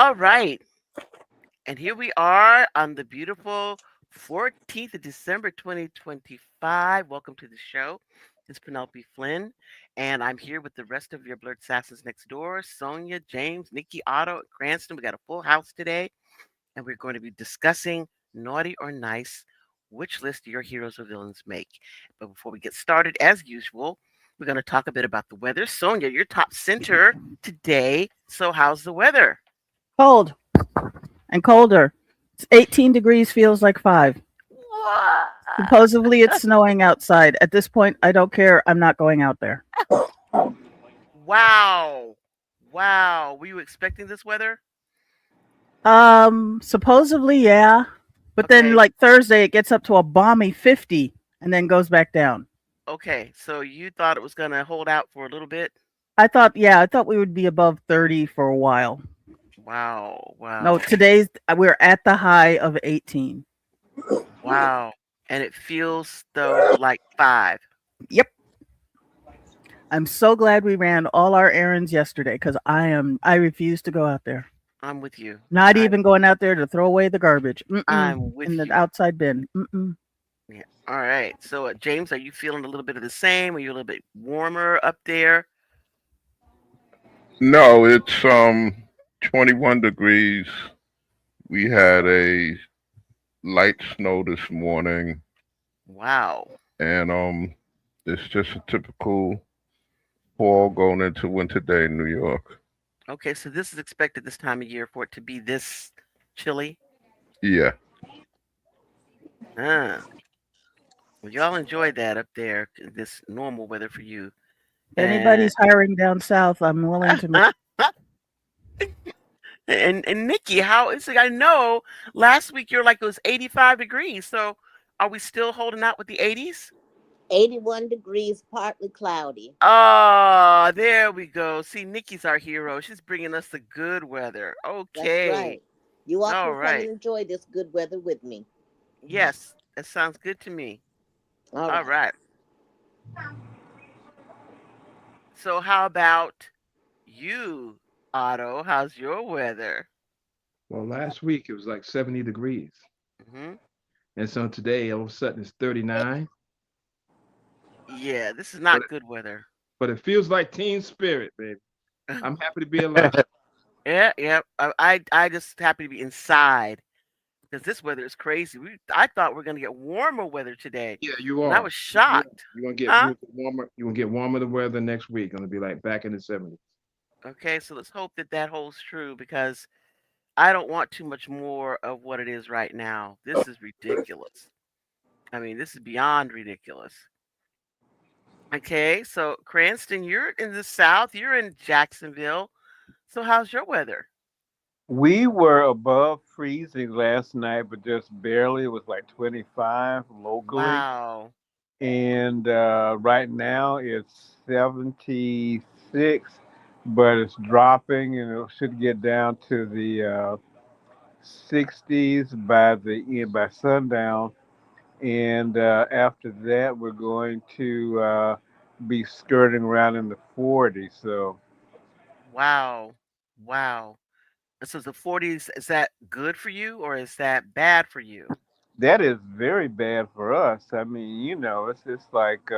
All right. And here we are on the beautiful 14th of December 2025. Welcome to the show. It's Penelope Flynn, and I'm here with the rest of your Blerdsassins Next Door, Sonia, James, Nikki, Otto, Cranston. We got a full house today, and we're going to be discussing naughty or nice, which list do your heroes or villains make. But before we get started, as usual, we're going to talk a bit about the weather. Sonia, you're top center today. So how's the weather? Cold and colder. It's 18 degrees, feels like 5. What? Supposedly it's snowing outside. At this point, I don't care. I'm not going out there. Wow. Wow. Were you expecting this weather? Supposedly, yeah. But then, Okay. like Thursday, it gets up to a balmy 50 and then goes back down. Okay. So you thought it was going to hold out for a little bit? I thought we would be above 30 for a while. Wow. No, Wow. we're at the high of 18. Wow. And it feels, though, like 5. Yep. I'm so glad we ran all our errands yesterday because I refuse to go out there. I'm with you. Not I, even going out there to throw away the garbage. I'm with In the you. outside bin. Mm-mm. Yeah. All right. So, James, are you feeling a little bit of the same? Are you a little bit warmer up there? No, it's 21 degrees. We had a light snow this morning, Wow. and it's just a typical fall going into winter day in New York. Okay. So this is expected this time of year for it to be this chilly. Yeah. Ah. Well, y'all enjoy that up there, this normal weather for you. If And anybody's hiring down south, I'm willing to make. and Nikki, how is it? I know last week you're like it was 85 degrees. So are we still holding out with the 80s? 81 degrees, partly cloudy. Ah, there we go. See, Nikki's our hero. She's bringing us the good weather. That's Okay. right. You all All can come and right. enjoy this good weather with me. Yes, that sounds good to me. All All right. right. So how about you, Otto? How's your weather? Well, last week it was like 70 degrees. Hmm. And so today all of a sudden it's 39. Yeah, this is But not it, good weather. but it feels like teen spirit, baby. I'm happy to be alive. Yeah, yeah. I just happy to be inside because this weather is crazy. I thought we are gonna get warmer weather today, Yeah, you and I are. was You are. shocked. You Huh? gonna get warmer. You gonna get warmer the weather next week. Gonna be like back in the 70s. Okay, so let's hope that that holds true because I don't want too much more of what it is right now. This is ridiculous. I mean, this is beyond ridiculous. Okay, so Cranston, you're in the South. You're in Jacksonville. So how's your weather? We were above freezing last night, but just barely. It was like 25 locally. Wow. And right now it's 76, but it's dropping and it should get down to the 60s by sundown. And after that, we're going to be skirting around in the 40s. So Wow. Wow. So the 40s, is that good for you or is that bad for you? that is very bad for us. I mean, it's just like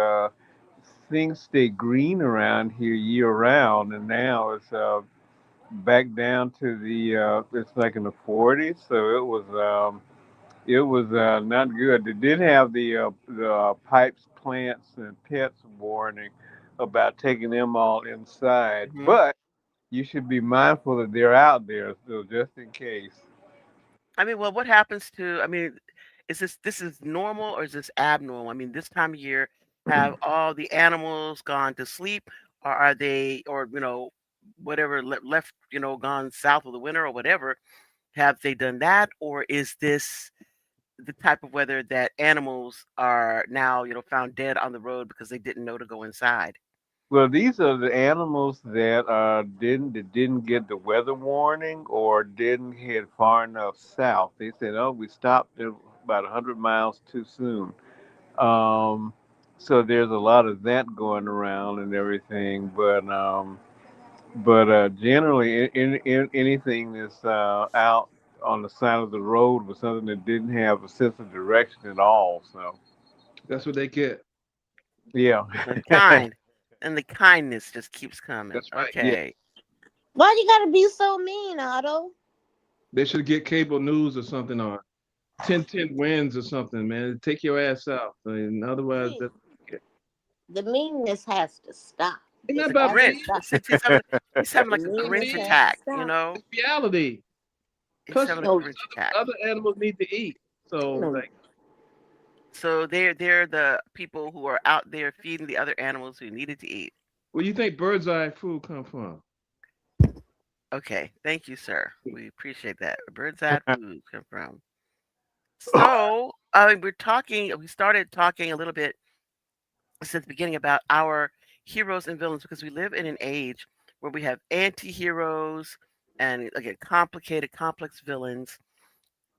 things stay green around here year round, and now it's back down to the it's like in the 40s. So it was not good. They did have the pipes, plants, and pets warning about taking them all inside, Hmm. but you should be mindful that they're out there, so just in case. I mean, well, what happens to, I mean, this is normal or is this abnormal? I mean, this time of year, have all the animals gone to sleep, or are they, or whatever left, gone south of the winter or whatever? Have they done that, or is this the type of weather that animals are now, found dead on the road because they didn't know to go inside? Well, these are the animals that didn't get the weather warning or didn't head far enough south. They said, "Oh, we stopped at about 100 miles too soon." Um, so there's a lot of that going around and everything. But But generally, anything that's out on the side of the road was something that didn't have a sense of direction at all. So, That's what they get. yeah, The kind. And the kindness just keeps coming. That's right. yeah. Okay. Why you gotta be so mean, Otto? They should get cable news or something on 10-10 wins or something, man. Take your ass out. I mean, otherwise, See, that's it. the meanness has to stop. Ain't that It about has to me? Grinch. stop. He's having The like a meanness Grinch has to attack, you stop. know? It's reality. He's Plus, having a No, Grinch attack. other animals need to eat. So, no. like, So they're the people who are out there feeding the other animals who needed to eat. where you think bird's eye food come from? Okay, thank you, sir. We appreciate that. Where bird's eye food come from. So we started talking a little bit since the beginning about our heroes and villains because we live in an age where we have anti-heroes and again complicated, complex villains.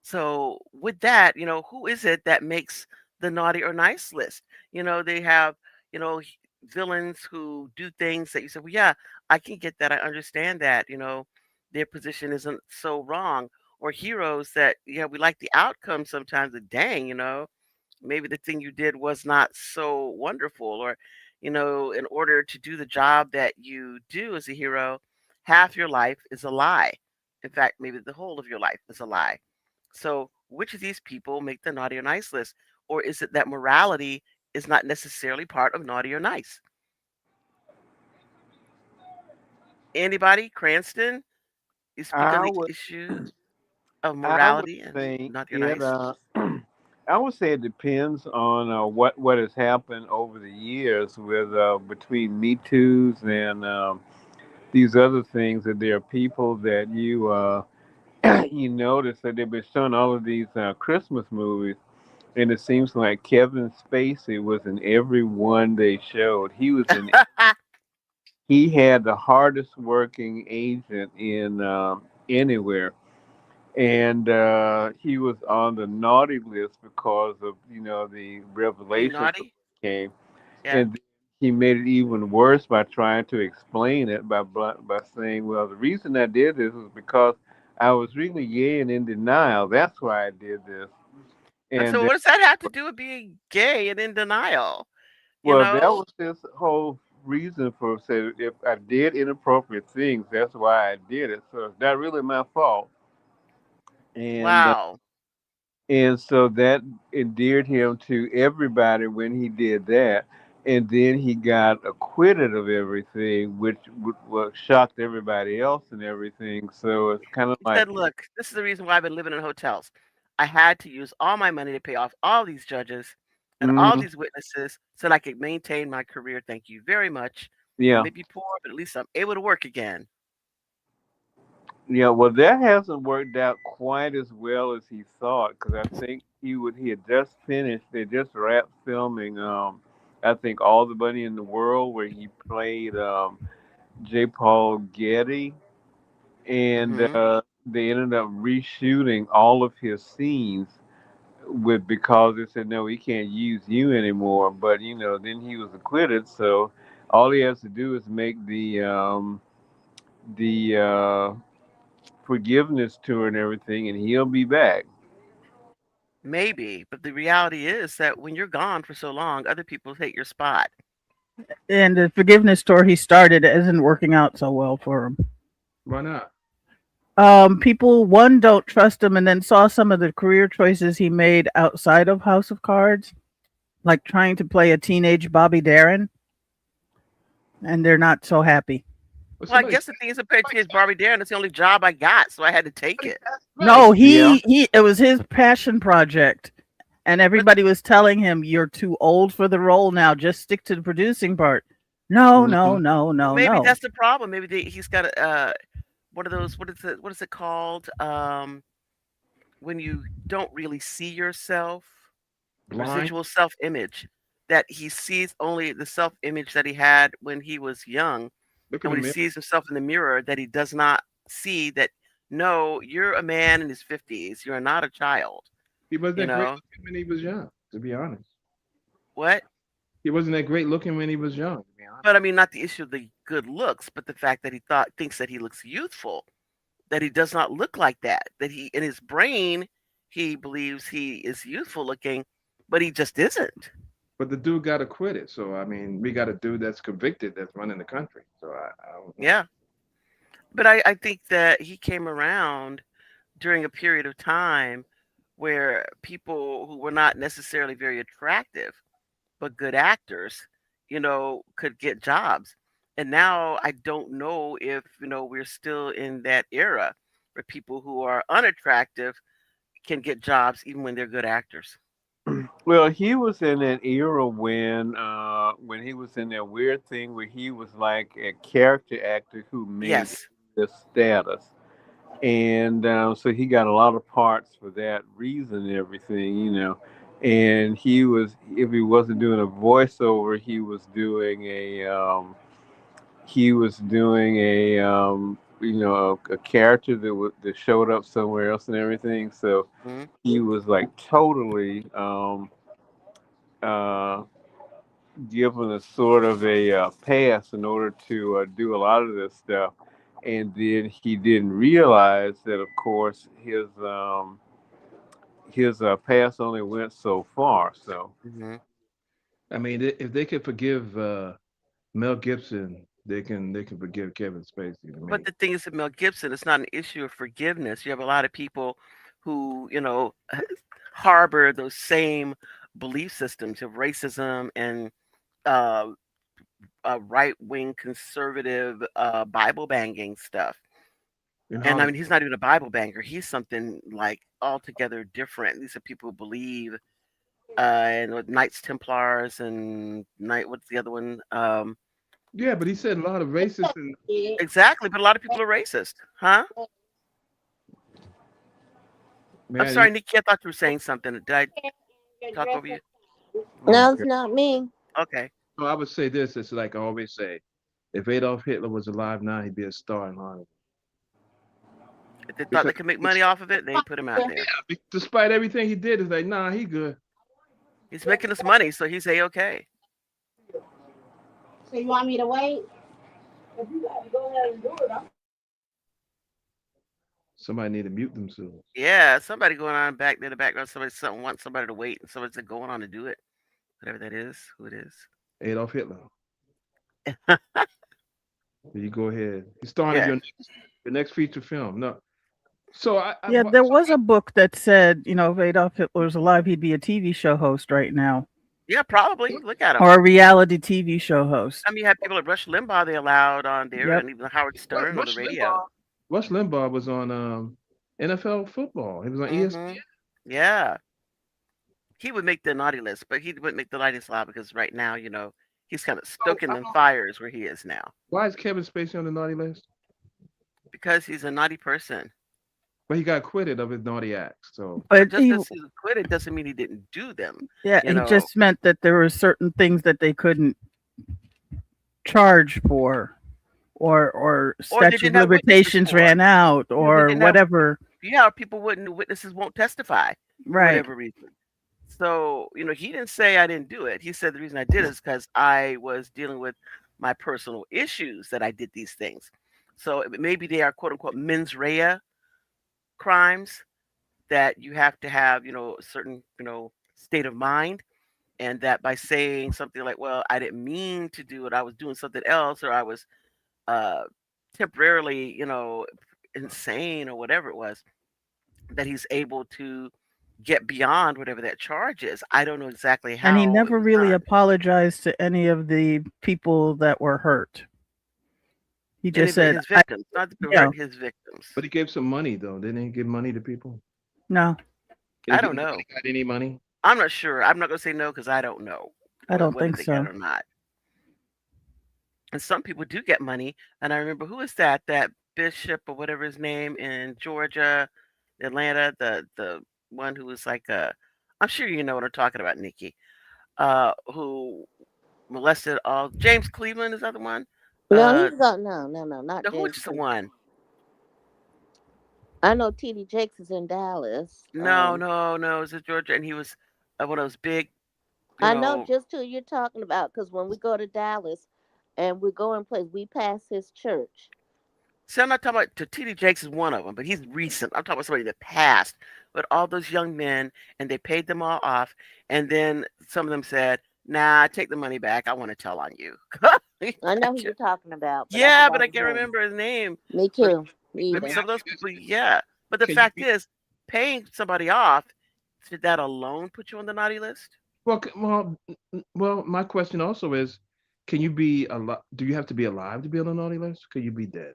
So with that, who is it that makes the naughty or nice list? They have, you know, h- villains who do things that you say, well, yeah, I can get that. I understand that. Their position isn't so wrong. Or heroes that, we like the outcome sometimes. That dang, maybe the thing you did was not so wonderful. Or, in order to do the job that you do as a hero, half your life is a lie. In fact, maybe the whole of your life is a lie. So, which of these people make the naughty or nice list? Or is it that morality is not necessarily part of naughty or nice? Anybody? Cranston? You speak on I the would, issue of I would morality and say naughty or it. nice? I would say it depends on what has happened over the years with between Me Too's and these other things. That there are people that you you notice that they've been showing all of these Christmas movies, and it seems like Kevin Spacey was in every one they showed. He was in. He had the hardest working agent in anywhere, and he was on the naughty list because of the Being revelations that naughty? came, Yeah. and he made it even worse by trying to explain it by saying, "Well, the reason I did this was because I was really gay and in denial. That's why I did this." And And so, what does that have to do with being gay and in denial? You well, that know? was his whole reason for saying if I did inappropriate things, that's why I did it. So it's not really my fault. And Wow. and so that endeared him to everybody when he did that. And then he got acquitted of everything, which shocked everybody else and everything. So it's kind of He like, said, "Look, this is the reason why I've been living in hotels. I had to use all my money to pay off all these judges and all mm, these witnesses so that I could maintain my career. Thank you very much. I yeah, may be poor, but at least I'm able to work again." yeah. Well, that hasn't worked out quite as well as he thought because I think he had just finished. They just wrapped filming. I think All the Money in the World, where he played J. Paul Getty, and Hmm. they ended up reshooting all of his scenes with because they said no, we can't use you anymore. But then he was acquitted, so all he has to do is make the forgiveness tour and everything, and he'll be back. Maybe, but the reality is that when you're gone for so long, other people take your spot. And the forgiveness tour he started isn't working out so well for him. Why not? People one don't trust him, and then saw some of the career choices he made outside of House of Cards, like trying to play a teenage Bobby Darin, and they're not so happy. But Well, I guess the thing is, compared to his Barbie Darren, that's the only job I got, so I had to take it. right. No, Yeah, he it was his passion project, and But everybody was telling him you're too old for the role now. Just stick to the producing part. No, no, hmm no, well, no, maybe no. that's the problem. Maybe he's got a one of those. What is it called? When you don't really see yourself, Blind. residual self-image. That he sees only the self-image that he had when he was young, Look and in the when he mirror. sees himself in the mirror, that he does not see that. No, you're a man in his 50s. You're not a child. He wasn't You that great know looking when he was young, to be honest. what? He wasn't that great looking when he was young, to be honest. But I mean, not the issue of the good looks, but the fact that he thinks that he looks youthful, that he does not look like that. That he in his brain he believes he is youthful looking, but he just isn't. But the dude got acquitted. So I mean, we got a dude that's convicted that's running the country. So I don't know. Yeah. But I think that he came around during a period of time where people who were not necessarily very attractive but good actors, could get jobs. And now I don't know if, we're still in that era where people who are unattractive can get jobs even when they're good actors. Well, he was in an era when he was in that weird thing where he was like a character actor who made Yes. the status, and so he got a lot of parts for that reason and everything, you know. And he was, if he wasn't doing a voiceover, he was doing a you know, a character that showed up somewhere else and everything. So Hmm. he was like totally uh, given a sort of a pass in order to do a lot of this stuff. And then he didn't realize that, of course, his pass only went so far. So Hmm. I mean, if they could forgive Mel Gibson, they can forgive Kevin Spacey to But me. the thing is with Mel Gibson, it's not an issue of forgiveness. You have a lot of people who, harbor those same belief systems of racism and uh, right wing conservative Bible banging stuff. In And I Hollywood. mean, he's not even a Bible banger. He's something like altogether different. These are people who believe in what Knights Templars and what's the other one? Yeah, but he said a lot of racist and Exactly, but a lot of people are racist, huh? I'm man. sorry, Nikki. I thought you were saying something. Did I talk over you? oh, No, it's okay. not me. Okay. I would say this. It's like I always say, if Adolf Hitler was alive now, he'd be a star in Hollywood. If they thought Because they could make money off of it, they put him out there. despite everything he did, it's like, nah, he good. He's making us money, so he's a-okay. So you want me to wait? If you got to go ahead and do it, Somebody need to mute themselves. Yeah, somebody going on back there in the background. Somebody wants somebody to wait, and somebody's going on to do it. Whatever that is, who it is. Adolf Hitler. You go ahead. He's starring in Yeah, your next feature film. No. So Yeah, there was a book that said, if Adolf Hitler was alive, he'd be a TV show host right now, yeah, probably. Look at him. or a reality TV show host. I mean, you have people like Rush Limbaugh they allowed on there, Yep. and even Howard Stern on the Rush radio. Limbaugh. Rush Limbaugh was on NFL football. He was on Hmm. ESPN. Yeah, he would make the naughty list, but he wouldn't make the naughty list a lot because right now, he's kind of So, stoking them fires where he is now why is Kevin Spacey on the naughty list? because he's a naughty person. But he got acquitted of his naughty acts. So But But just because he's acquitted doesn't mean he didn't do them. yeah, You it know, just meant that there were certain things that they couldn't charge for, or or they statute of didn't have witnesses limitations for. ran out, They or didn't have. whatever. Yeah, or people wouldn't. Witnesses won't testify for Right. whatever reason. So he didn't say I didn't do it. He said the reason I did it is because I was dealing with my personal issues that I did these things. So maybe they are quote unquote mens rea crimes that you have to have a certain state of mind, and that by saying something like, well, I didn't mean to do it, I was doing something else, or I was uh temporarily insane or whatever it was, that he's able to get beyond whatever that charge is. I don't know exactly And he how it never was really done. apologized to any of the people that were hurt. He just said, His victims, not the people yeah, hurt, his victims. but he gave some money though. Didn't he give money to people? no, Did I he don't know. nobody got any money? I'm not sure. I'm not going to say no because I don't know I don't whether think they got so. it or not. And some people do get money. And I remember who is that? That bishop or whatever his name in Georgia, Atlanta, the one who was like I'm sure you know what I'm talking about, Nikki. Who molested all James Cleveland is the other one. no, Uh he's got no, not the who James is the Cleveland. one? I know T.D. Jakes is in Dallas. No, no, no, it was in Georgia, and he was one of those big you I know know. just who you're talking about because when we go to Dallas and we go in place, we pass his church. See, I'm not talking about T.D. Jakes is one of them, but he's recent. I'm talking about somebody in the past. But all those young men, and they paid them all off, and then some of them said, "Nah, take the money back. I want to tell on you." I know who you're talking about, but I Yeah, but forgot I his can't name. remember his name. Me But too. Me Let but me either. some of ask those you this: people, yeah. But the Can you fact be is, paying somebody off, should that alone put you on the naughty list? well? My question also is, can you be alive? Do you have to be alive to be on the naughty list? Can you be dead?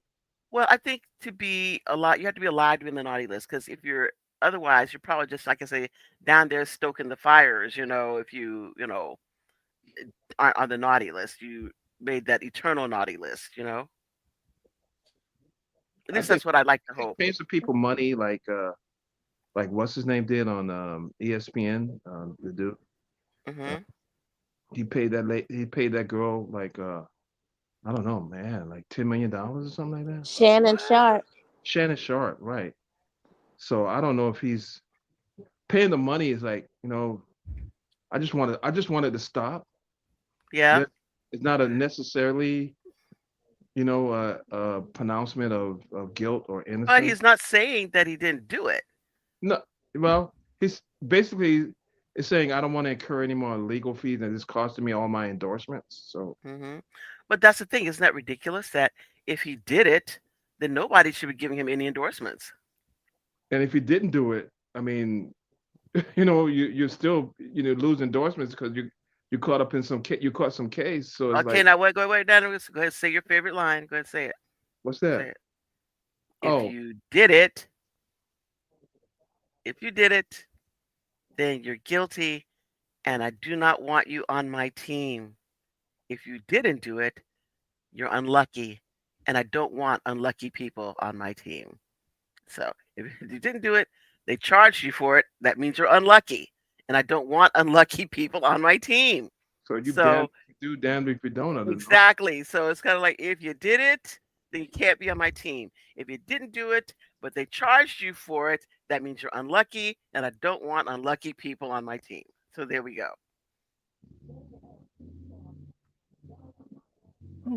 Well, I think to be alive, you have to be alive to be on the naughty list. Because if you're otherwise, you're probably just like I say, down there stoking the fires. If you aren't on the naughty list, you made that eternal naughty list. At I least think that's what I'd like to pay, hope. paying some people money like what's his name did on ESPN, the dude. Uh, Hmm. he paid that girl like I don't know, man, like $10 million or something like that. Shannon What? Sharp. Shannon Sharp, right? So I don't know if he's paying the money is like, I just wanted to stop. Yeah, That it's not a necessarily, a pronouncement of guilt or but innocence. he's not saying that he didn't do it. No, well, he's basically is saying I don't want to incur any more legal fees and it's costing me all my endorsements. So, Hmm. But that's the thing. Isn't that ridiculous? That if he did it, then nobody should be giving him any endorsements. and if he didn't do it, I mean, you're still lose endorsements because you caught up in you caught some case. So it's Okay, like, now wait, down. Go ahead, and say your favorite line. Go ahead, and say it. what's Say that? it. If Oh, you did it, if you did it, then you're guilty, and I do not want you on my team. If you didn't do it, you're unlucky, and I don't want unlucky people on my team. So if you didn't do it, they charged you for it. That means you're unlucky, and I don't want unlucky people on my team. so you damn So if you do, damned if you don't. Under the exactly. So it's kind of like if you did it, then you can't be on my team. If you didn't do it, but they charged you for it, that means you're unlucky, and I don't want unlucky people on my team. So there we go.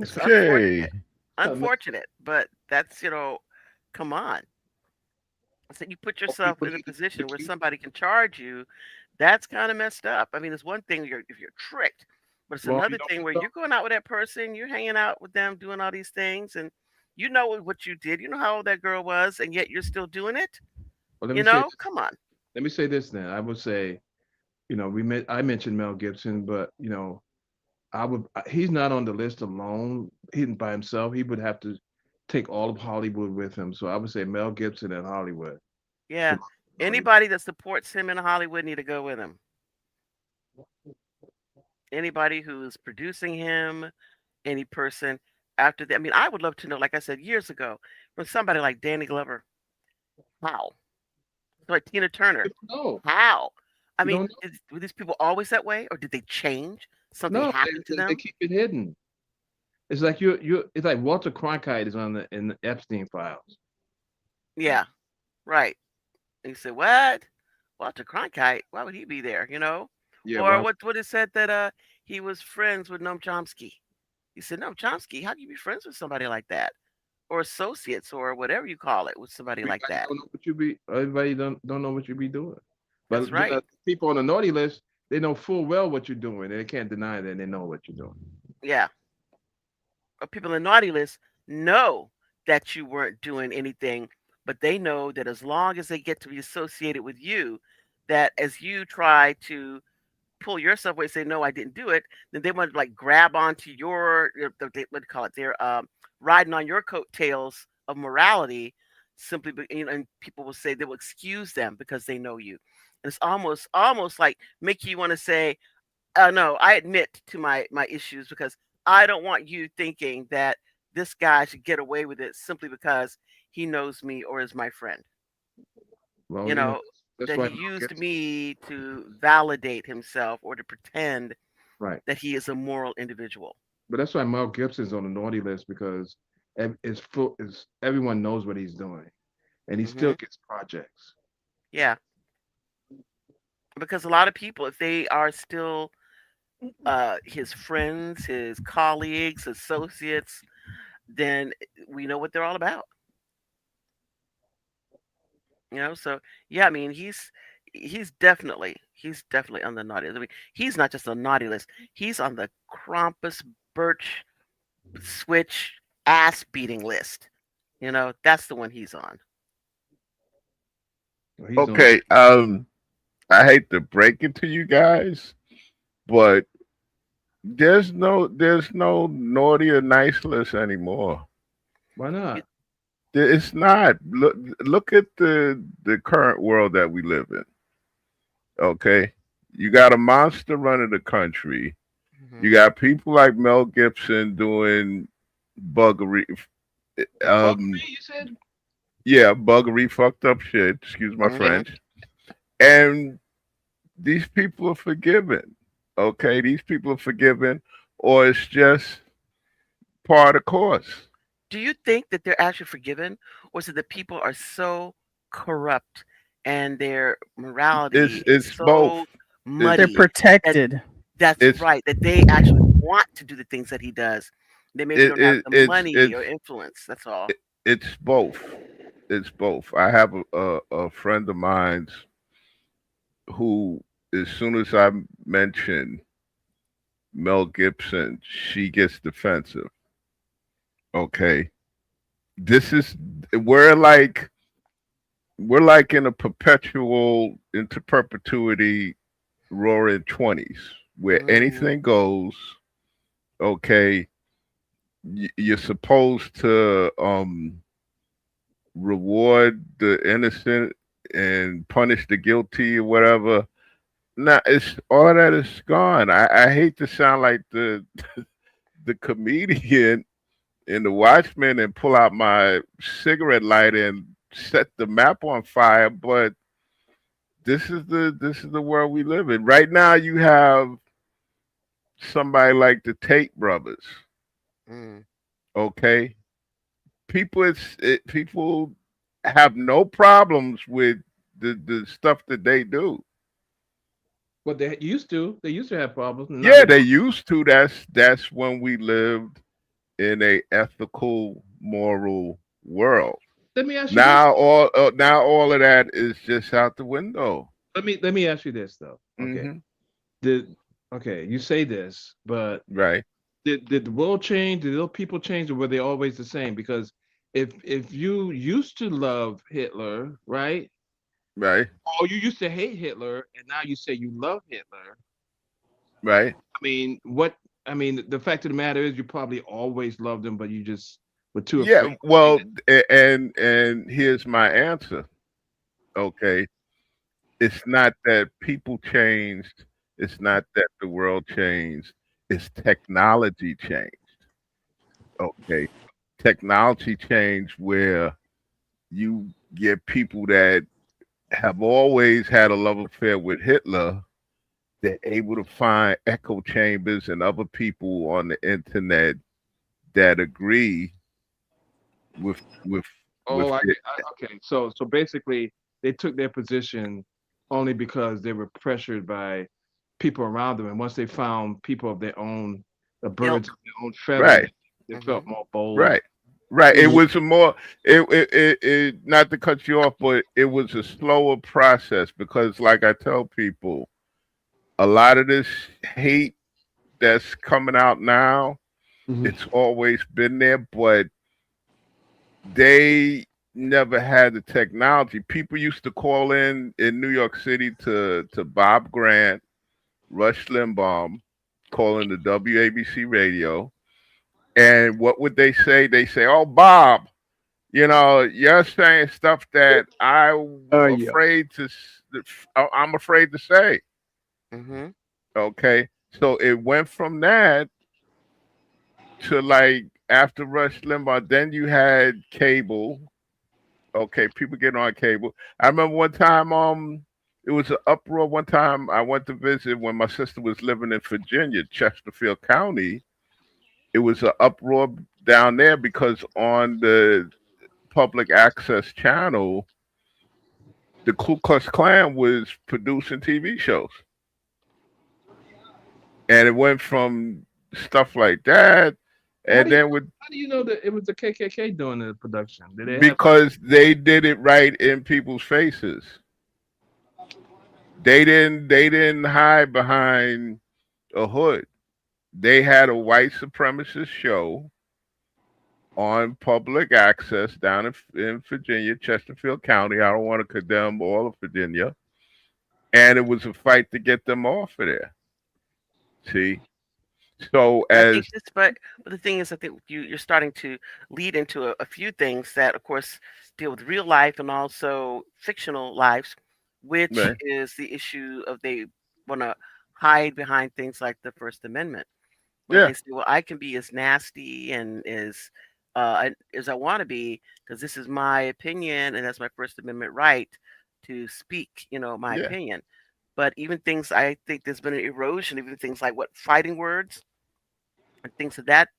It's Okay. unfortunate. Unfortunate, but that's, come on. So you put yourself people in a need to position where keep. somebody can charge you. That's kind of messed up. I mean, it's one thing if you're tricked, but it's Well, another thing where you're going out with that person, you're hanging out with them, doing all these things, and you know what you did. You know how old that girl was, and yet you're still doing it. well, let me say this. Come on. Let me say this then. I would say, I mentioned Mel Gibson, but he's not on the list alone. He by himself. He would have to take all of Hollywood with him. So I would say Mel Gibson and Hollywood. Yeah. Come on, Anybody that supports him in Hollywood need to go with him. Anybody who's producing him, any person after that. I mean, I would love to know, like I said years ago, from somebody like Danny Glover, how? Like Tina Turner, no, how? I you mean, don't know. were these people always that way, or did they change? Something No, happened to they them? keep it hidden. It's like you. It's like Walter Cronkite is in the Epstein files. Yeah, right. And you said, what? Walter Cronkite? Why would he be there? Yeah, Or Robert. what it said that he was friends with Noam Chomsky. He said, Noam Chomsky, how can you be friends with somebody like that? Or associates or whatever you call it with somebody like Everybody that. don't know what you be. Everybody don't know what you be doing. That's But right. people on the naughty list, they know full well what you're doing. They can't deny that they know what you're doing. Yeah. Or people in the naughty list know that you weren't doing anything, but they know that as long as they get to be associated with you, that as you try to pull yourself away, say, no, I didn't do it, then they want to like grab onto what do you call it? They're riding on your coattails of morality simply, and people will say they will excuse them because they know you. And it's almost like making you want to say, no, I admit to my issues because I don't want you thinking that this guy should get away with it simply because he knows me or is my friend. Well, You know, that's that he why Mel used Gibson. me to validate himself or to pretend Right. that he is a moral individual. But that's why Mel Gibson's on the naughty list because it's full. Is everyone knows what he's doing, and he still Hmm. gets projects. Yeah, because a lot of people, if they are still his friends, his colleagues, associates, then we know what they're all about. So yeah, I mean he's definitely on the naughty list. I mean, he's not just on the naughty list. He's on the Krampus Birch Switch ass beating list. That's the one he's on. Well, he's on. Okay, I hate to break it to you guys, but there's no naughty or nice list anymore. Why You- not? It's not. Look at the current world that we live in. Okay, you got a monster running the country. You mhm. got people like Mel Gibson doing buggery. Um, Buggery, you said? yeah, buggery, fucked up shit. Excuse my Mhm. French. And these people are forgiven. Okay, these people are forgiven, or it's just part of course. Do you think that they're actually forgiven, or is it that people are so corrupt and their morality is It's both. so It's They're muddy that protected. that's it's right, that they actually want to do the things that he does? They maybe don't have the money it's or influence. That's all. it's both. It's both. I have a friend of mine who, as soon as I mention Mel Gibson, she gets defensive. Okay, this is we're like we're like in a perpetual into perpetuity roaring 20s where Mm, anything goes. Okay, you're supposed to reward the innocent and punish the guilty or whatever. Nah, it's all of that is gone. I hate to sound like the comedian in the Watchmen and pull out my cigarette lighter and set the map on fire, but this is the world we live in. Right now you have somebody like the Tate brothers. mm. Okay, people have no problems with the stuff that they do. What they used to. They used to have problems, and now Yeah, they they don't. used to. That's when we lived in a ethical, moral world. Let me ask you this. Now all of that is just out the window. Let me ask you this though. Okay. Hmm. Did okay, you say this, but Right, did the world change? Did those people change, or were they always the same? Because if you used to love Hitler, right? right, Or you used to hate Hitler, and now you say you love Hitler. right. I mean, what? I mean, the fact of the matter is, you probably always loved him, but you just were too afraid Yeah. to say Well, that. and here's my answer. Okay, it's not that people changed. It's not that the world changed. It's technology changed. Okay, technology changed where you get people that have always had a love affair with Hitler. They're able to find echo chambers and other people on the internet that agree with with Oh, with it. okay. So basically, they took their position only because they were pressured by people around them, and once they found people of their own, the birds Ilk. of their own feather, Right, they felt Hmm. more bold. right, right. It Mhm. was a more not to cut you off, but it was a slower process because, like I tell people, a lot of this hate that's coming out now, Mhm. it's always been there, but they never had the technology. People used to call in New York City to Bob Grant, Rush Limbaugh, calling the WABC radio. And what would they say? They say, "Oh, Bob, you're saying stuff that Oh yeah. I'm afraid to say." Hmm. Okay, so it went from that to like after Rush Limbaugh. Then you had cable. Okay, people getting on cable. I remember one time, it was an uproar. One time I went to visit when my sister was living in Virginia, Chesterfield County. It was an uproar down there because on the public access channel, the Ku Klux Klan was producing TV shows. and it went from stuff like that, How and do you then with how do you know that it was the KKK doing the production? Did they have like because they did it right in people's faces. They didn't hide behind a hood. They had a white supremacist show on public access down in Virginia, Chesterfield County. I don't want to condemn all of Virginia. And it was a fight to get them off of there. See? So I think as this, but the thing is, I think you're starting to lead into a few things that, of course, deal with real life and also fictional lives, which right, is the issue of they want to hide behind things like the First Amendment, where yeah, they say, "Well, I can be as nasty and as I want to be because this is my opinion and that's my First Amendment right to speak, my yeah, opinion." But even things, I think there's been an erosion, even things like what fighting words and things of that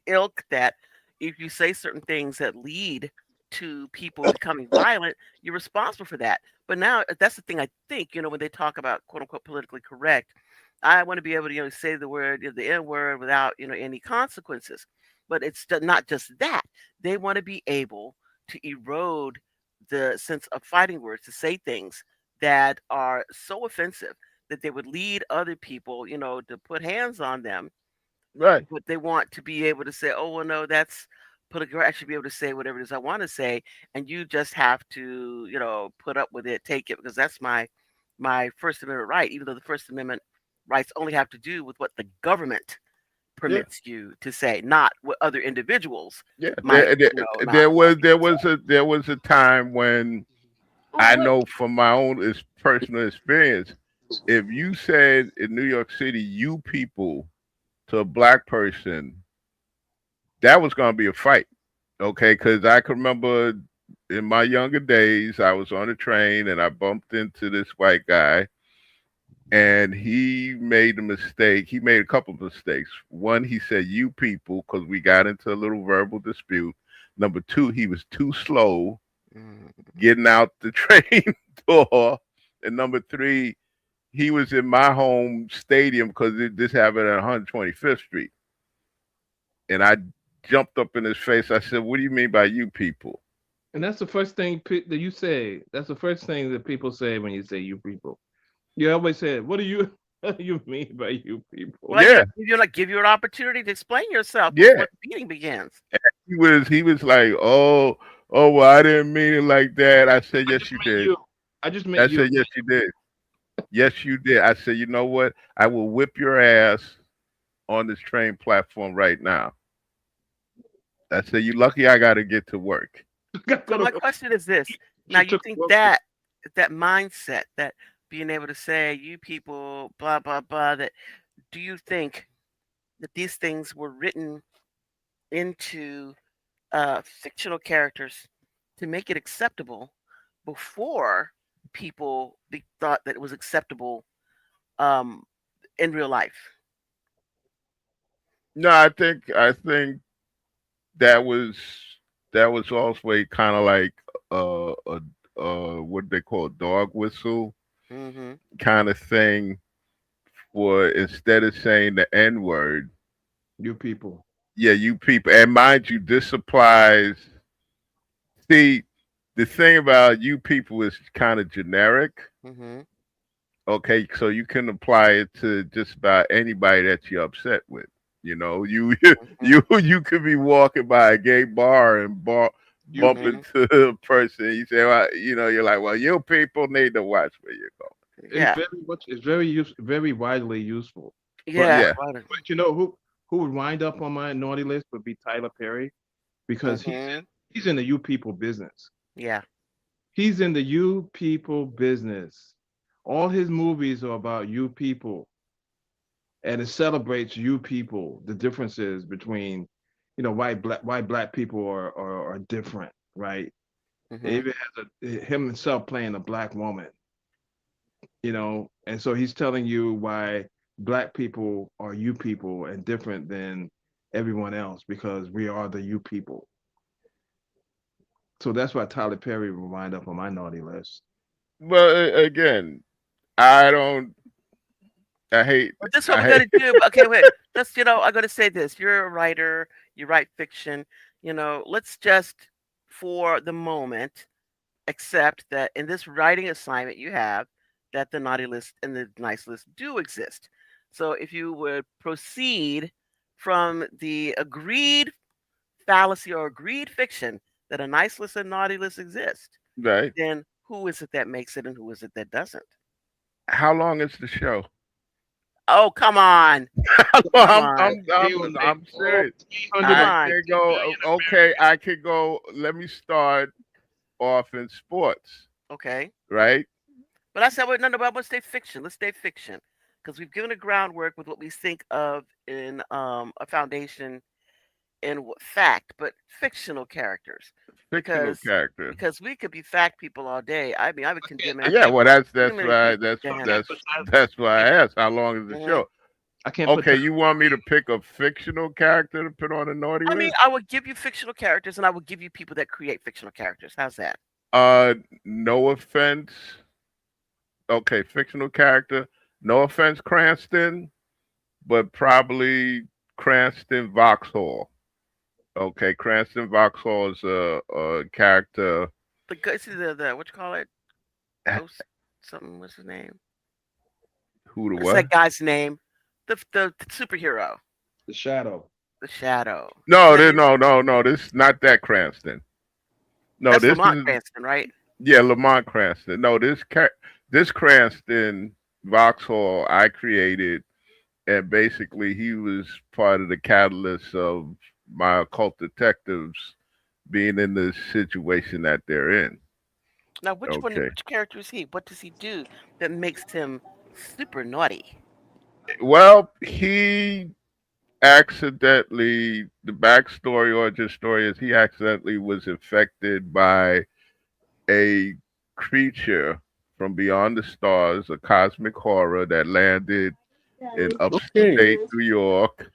ilk, that if you say certain things that lead to people becoming violent, you're responsible for that. But now that's the thing, I think, when they talk about quote unquote politically correct, I want to be able to, say the word, the N word without, any consequences. But it's not just that. They want to be able to erode the sense of fighting words, to say things that are so offensive that they would lead other people, to put hands on them, right. but they want to be able to say, "Oh, well, no, that's political." I should be able to say whatever it is I want to say, and you just have to, put up with it, take it, because that's my First Amendment right. Even though the First Amendment rights only have to do with what the government Yeah, permits you to say, not what other individuals yeah. might, not want you to say. There was a time when I know from my own personal experience, if you said in New York City, "you people" to a black person, that was going to be a fight. Okay, because I can remember in my younger days, I was on a train and I bumped into this white guy, and he made a mistake. He made a couple of mistakes. One, he said "you people" because we got into a little verbal dispute. Number two, he was too slow Mm. getting out the train door, and number three, he was in my home stadium because this happened at 125th Street, and I jumped up in his face. I said, "What do you mean by you people?" and that's the first thing that you say. That's the first thing that people say when you say you people. You always say, "What do you what do you mean by you Well, people?" you Yeah, got you like give you an opportunity to explain yourself yeah. before the meeting begins. He was like, "Oh, well, I didn't mean it like that." I said, I just "Yes, you meant did." you. I just meant I you. said, "Yes, you did. Yes, you did." I said, "You know what? I will whip your ass on this train platform right now." I said, "You lucky I got to get to work." Gotta go So my to question is this: now, she you took think work. that mindset, that being able to say "you people," blah blah blah, that do you think that these things were written into fictional characters to make it acceptable before people thought that it was acceptable um, in real life? No, I think that was that was also kind of like what they call a dog whistle Hmm. kind of thing, for instead of saying the N word, You people. yeah, you people. And mind you, this applies. See, the thing about "you people" is kind of generic. Hmm. Okay, so you can apply it to just about anybody that you're upset with. You Hmm. you could be walking by a gay bar and You bump people. Hmm. into a person. You say, well, you're like, well, you people need to watch where you go. Yeah, It's very widely useful. But yeah, Yeah, right. you know who would wind up on my naughty list would be Tyler Perry because Hmm. he's in the you people business. Yeah. He's in the you people business. All his movies are about you people, and it celebrates you people. The differences between, white black people are different, right? It Hmm. even has him himself playing a black woman, and so he's telling you why black people are you people and different than everyone else because we are the you people. So that's why Tyler Perry will wind up on my naughty list. but again, I don't. I hate. But this is what I we're hate. gonna do. Okay, wait. Let's, I'm gonna say this. You're a writer. You write fiction. Let's just, for the moment, accept that in this writing assignment you have, that the naughty list and the nice list do exist. So if you would proceed from the agreed fallacy or agreed fiction that a nice list and naughty list exist, Right. then who is it that makes it and who is it that doesn't? How long is the show? Oh, come on. Come I'm on. I'm He I'm will make I'm all serious. Come I 350 on. can go. million Okay, I Americans. can go. Let me start off in sports. Okay. Right. But I said, well, no, no, but let's stay fiction. Let's stay fiction. Because we've given a groundwork with what we think of in a foundation in fact, but fictional characters. Fictional Because character. because we could be fact people all day. I mean, I would Okay, condemn I Yeah. anything. can't Well, put that's Too many why people. that's Damn. can't that's put Tyler, that's why I can't, asked how long is the Hmm. show. I can't put Okay, Tyler you want me to Perry. pick a fictional character to put on a naughty I mean, list? I would give you fictional characters, and I would give you people that create fictional characters. How's that? No offense. Okay, fictional character. No offense, Cranston, but probably Cranston Vauxhall. Okay, Cranston Vauxhall is a character. See the what you call it? Ghost something. What's his name? Who the What is what? that guy's name? The superhero, The Shadow. the Shadow. Is No, that him? no. This is not that Cranston. No, That's this Lamont is Cranston, right? yeah, Lamont Cranston. No, this Cranston Vauxhall I created, and basically he was part of the catalyst of my occult detectives being in the situation that they're in. Now, which one? Okay. Which character is he? What does he do that makes him super naughty? Well, he accidentally, the backstory or just story is he accidentally was infected by a creature from beyond the stars, a cosmic horror that landed in Okay. upstate New York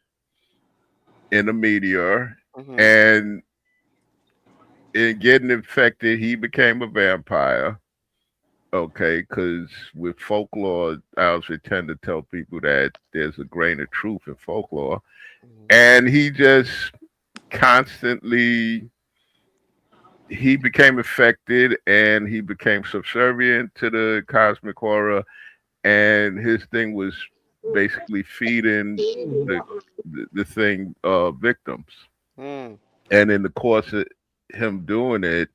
in a meteor. Hmm. And in getting infected, he became a vampire. Okay, because with folklore, I also tend to tell people that there's a grain of truth in folklore. Hmm. And he just constantly he became affected and he became subservient to the cosmic horror, and his thing was basically feeding the the thing victims. Mm. And in the course of him doing it,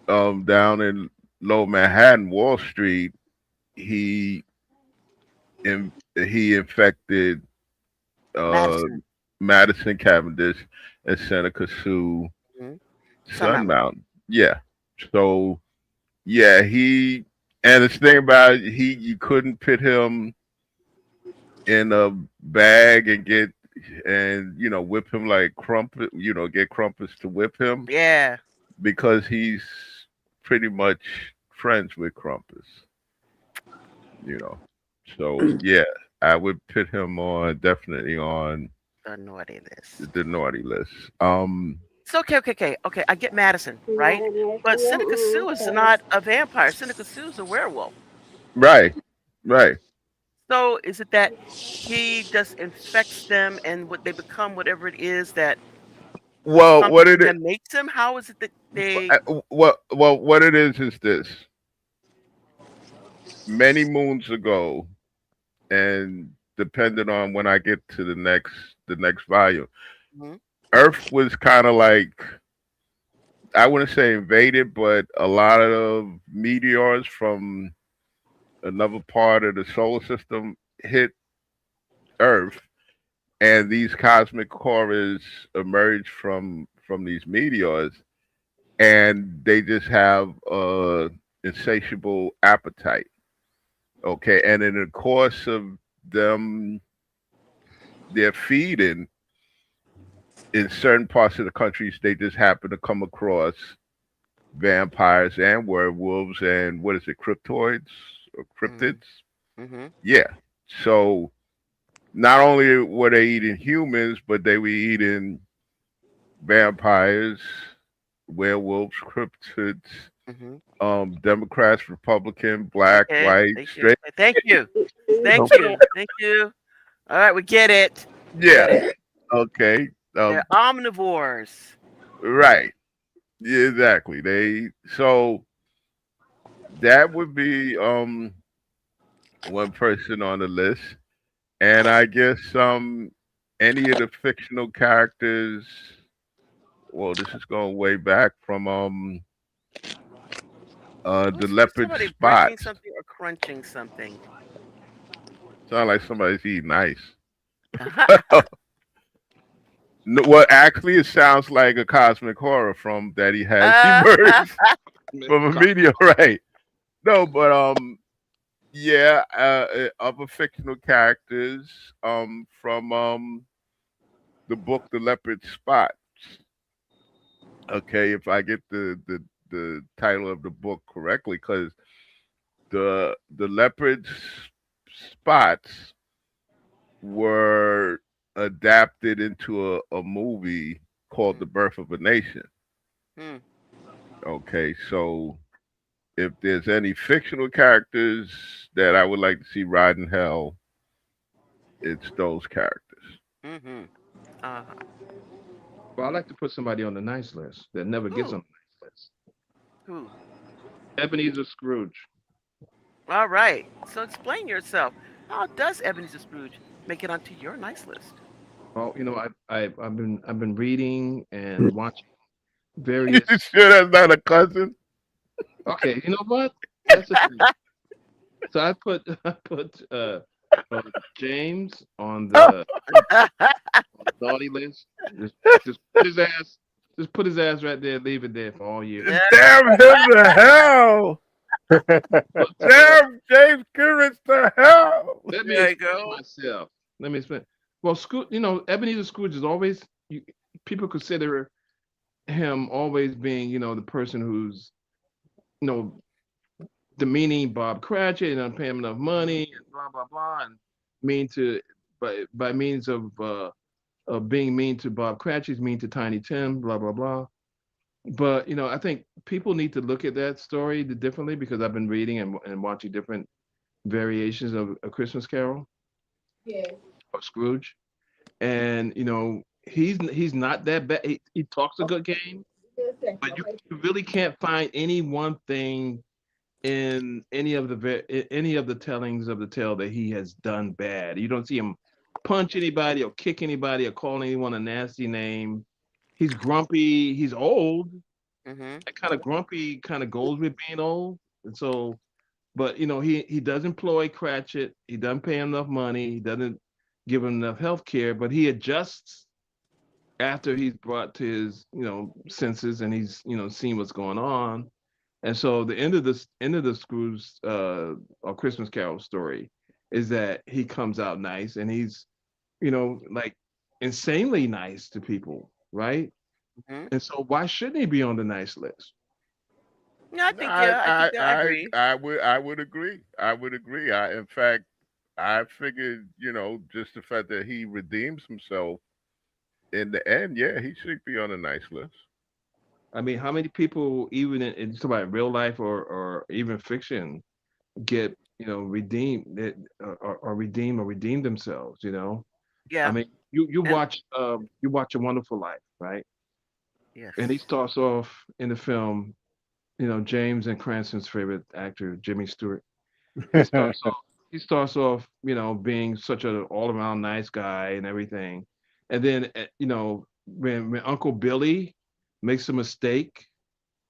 down in low Manhattan, Wall Street, he he infected uh Madison. Madison Cavendish and Seneca Sue Hmm. Sun Sun Mountain. Mountain. Yeah. So yeah, he and the thing about it, he you couldn't put him in a bag and get and whip him like crumpet, get crumpets to whip him Yeah. because he's pretty much friends with crumpets, you know. So yeah, I would put him on definitely on The naughty list. the naughty list. So okay, okay, okay, okay. I get Madison, right? But Seneca Sue is not a vampire. Seneca Sue is a werewolf. Right, right. So is it that he just infects them and what they become, whatever it is that Well, what something it is, that makes them? How is it that they? what it is this. Many moons ago, and depending on when I get to the next volume, Mhm. Earth was kind of like I wouldn't say invaded, but a lot of meteors from another part of the solar system hit Earth, and these cosmic horrors emerge from these meteors, and they just have a insatiable appetite. Okay, and in the course of them, their feeding in certain parts of the countries, they just happen to come across vampires and werewolves and what is it, cryptoids or Mhm. cryptids? Mhm. Yeah. So not only were they eating humans, but they were eating vampires, werewolves, cryptids. Mhm. Democrats, Republican, black, Okay. white, Thank you. straight. Thank you. Thank Okay. you. Thank you. All right, we get it. We get Yeah. it. Okay. They're omnivores. Right. Yeah, exactly. They so that would be one person on the list. And I guess any of the fictional characters, well, this is going way back from the Who's leopard somebody breaking spots. something or crunching something? Sound like somebody's eating ice. No, well, actually, it sounds like a cosmic horror from that he has emerged from a meteorite. No, but yeah, other fictional characters from the book The Leopard Spot. Okay, if I get the title of the book correctly, because the leopard spots were adapted into a movie called The Birth of a Nation. Hmm. Okay, so if there's any fictional characters that I would like to see ride in hell, it's those characters. Mhm. Uh-huh. Well, I like to put somebody on the nice list that never gets Who? on the nice list. Who? Ebenezer Scrooge. All right. So explain yourself. How does Ebenezer Scrooge make it onto your nice list? Well, I've been reading and watching You various. sure that's not a cousin? Okay, you know what? That's the thing. So I put I put James on the naughty list. Just put his ass just put his ass right there, leave it there for all years. Yeah. Damn him to hell! But Damn James Curtis to hell! let me There you explain go. myself. Let me explain. Well, Scrooge, Ebenezer Scrooge is always people consider him always being, the person who's, you know, demeaning Bob Cratchit and not paying him enough money and blah blah blah and mean to by means of being mean to Bob Cratchit, mean to Tiny Tim, blah blah blah. But I think people need to look at that story differently because I've been reading and watching different variations of A Christmas Carol or Scrooge, and he's not that bad. He talks a good game, but you really can't find any one thing in any of the tellings of the tale that he has done bad. You don't see him punch anybody or kick anybody or call anyone a nasty name. He's grumpy. He's old. Mhm. That kind of grumpy kind of goes with being old. And so, but he does employ Cratchit. He doesn't pay him enough money. He doesn't give him enough health care. But he adjusts after he's brought to his senses and he's seen what's going on. And so the end of the Scrooge or Christmas Carol story is that he comes out nice and he's like insanely nice to people, right? Mhm. And so why shouldn't he be on the nice list? Yeah, I No, think yeah, I think yeah, I agree. I would agree. I would agree. In fact, I figured, just the fact that he redeems himself in the end, yeah, he should be on a nice list. I mean, how many people, even in talk about real life or even fiction, get redeemed or redeem themselves? I Yeah. mean, you And watch A Wonderful Life, right? yes. And he starts off in the film, James and Cranston's favorite actor, Jimmy Stewart. He starts off, being such an all around nice guy and everything, and then when Uncle Billy makes a mistake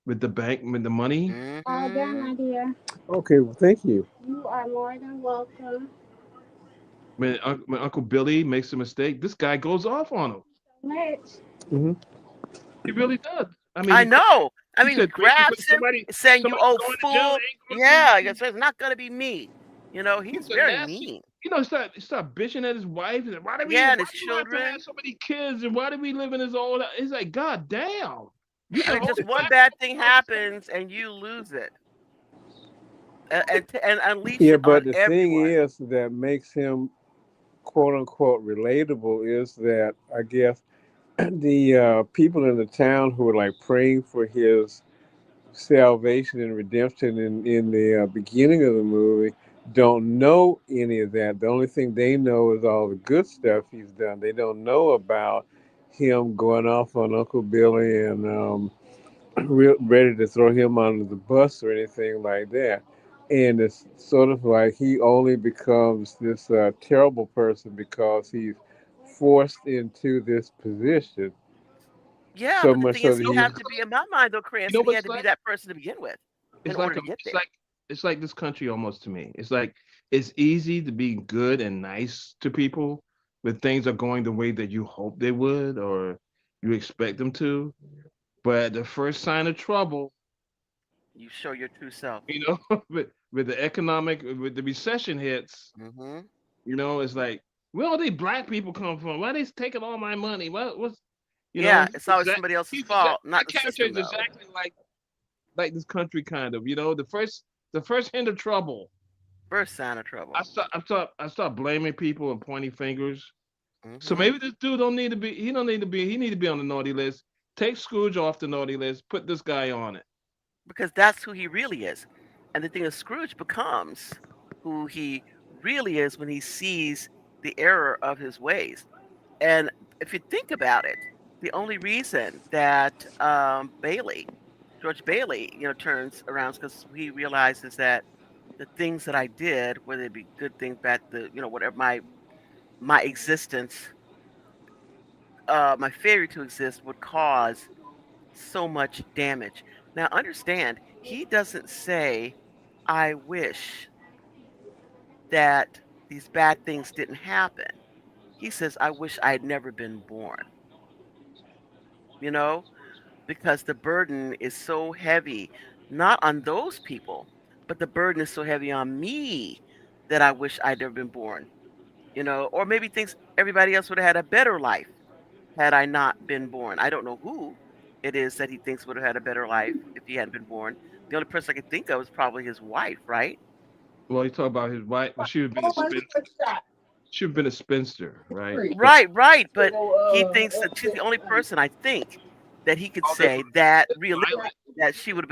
with the bank with the money, All done, Mhm. my dear. Okay, well, thank you. You are more than welcome. when Uncle Billy makes a mistake, this guy goes off on him. So much. Hmm. He really does. I mean, I know. I he mean, he said basically grabs him, saying, "You somebody old going to jail fool." ain't going to be Yeah, me. it's not gonna be me. He's He's a very nasty. mean. Start bitching at his wife. And Yeah, and why his do you have to have children. so many kids? And why do we live in this old? It's like, God damn, you I can mean, hold just it one back bad for thing all this stuff. happens and you lose it, and unleash Yeah, it on but the thing everyone. is that makes him quote unquote relatable is that I guess the people in the town who were like praying for his salvation and redemption in the beginning of the movie don't know any of that. The only thing they know is all the good stuff he's done. They don't know about him going off on Uncle Billy and ready to throw him under the bus or anything like that. And it's sort of like he only becomes this terrible person because he's forced into this position. Yeah, So but the much thing so is, that he You know he, what had it's to be like? in my mind, though, You know Cranston. He what had it's to be like? that person to begin with in It's order like to get it's there. like it's like this country almost to me. It's like it's easy to be good and nice to people when things are going the way that you hope they would or you expect them to. But at the first sign of trouble, You show your true self. you know, with the economic with the recession hits, Hmm. it's like where all these black people come from? Why they taking all my money? What's Yeah, it's always exact somebody else's he's exact fault, not that the character system, is though. exactly like this country kind of, the first hint of trouble. First sign of I trouble. start I start I start blaming people and pointing fingers. So Hmm. maybe this dude he need to be on the naughty list. Take Scrooge off the naughty list, put this guy on it. Because that's who he really is. And the thing is, Scrooge becomes who he really is when he sees the error of his ways. And if you think about it, the only reason that George Bailey, turns around is because he realizes that the things that I did, whether it be good things, bad, whatever my existence, my failure to exist would cause so much damage. Now, understand, he doesn't say, I wish that these bad things didn't happen. He says, I wish I had never been born, you know, because the burden is so heavy, not on those people, but the burden is so heavy on me that I wish I'd never been born, or maybe thinks everybody else would have had a better life had I not been born. I don't know who it is that he thinks would have had a better life if he hadn't been born. The only person I could think of is probably his wife, right? Well, he talked about his wife. Well, she would have been a spinster, right? So Right, right. But he thinks that she's the only person I think that he could all that say that realistically Violet, that she would have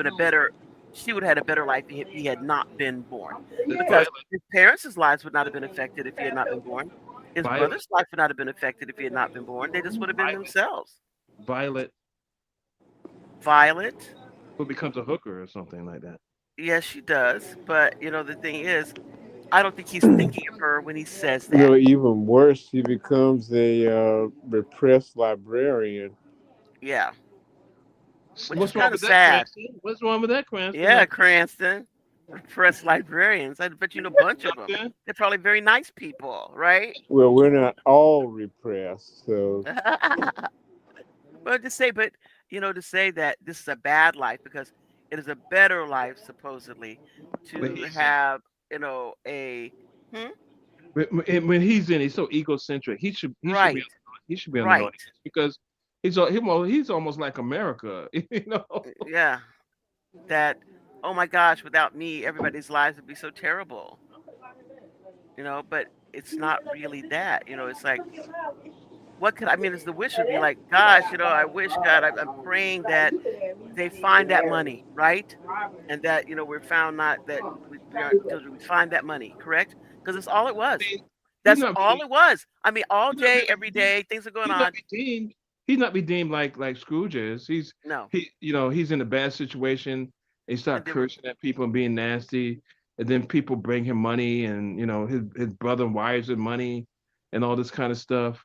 had a better life if he had not been born. this Because Violet, his parents' lives would not have been affected if he had not been born. His Violet, brother's life would not have been affected if he had not been born. They just would have been Violet, themselves. Violet, Violet, who becomes a hooker or something like that. yes, she does. But the thing is, I don't think he's thinking of her when he says you that. know, even worse, he becomes a repressed librarian. Yeah, which is What's wrong kind of with that, sad. Cranston? What's wrong with that, Cranston? Yeah, Cranston. Repressed librarians. I bet you know a bunch of them. Something. They're probably very nice people, right? Well, we're not all repressed, so Well, to say that this is a bad life because it is a better life supposedly When to he's in, have, a hmm? when he's in, he's so egocentric. He should be Right, he should be on the naughty right, list because he's almost like America, you know. yeah. That, oh my gosh, without me, everybody's lives would be so terrible, But it's not really that, It's like, what could I mean? Is the wish would be like, gosh, I wish God, I'm praying that they find that money, right? And that we're found not that we aren't guilty. We find that money, correct? Because it's all it was. Being- He's That's not all being it was. I mean, all he's not day, being every redeemed. day, things are going He's not on. redeemed. He's not redeemed like Scrooge is. No, He's in a bad situation. He and start then cursing at people and being nasty, and then people bring him money, and his brother wires him money, and all this kind of stuff,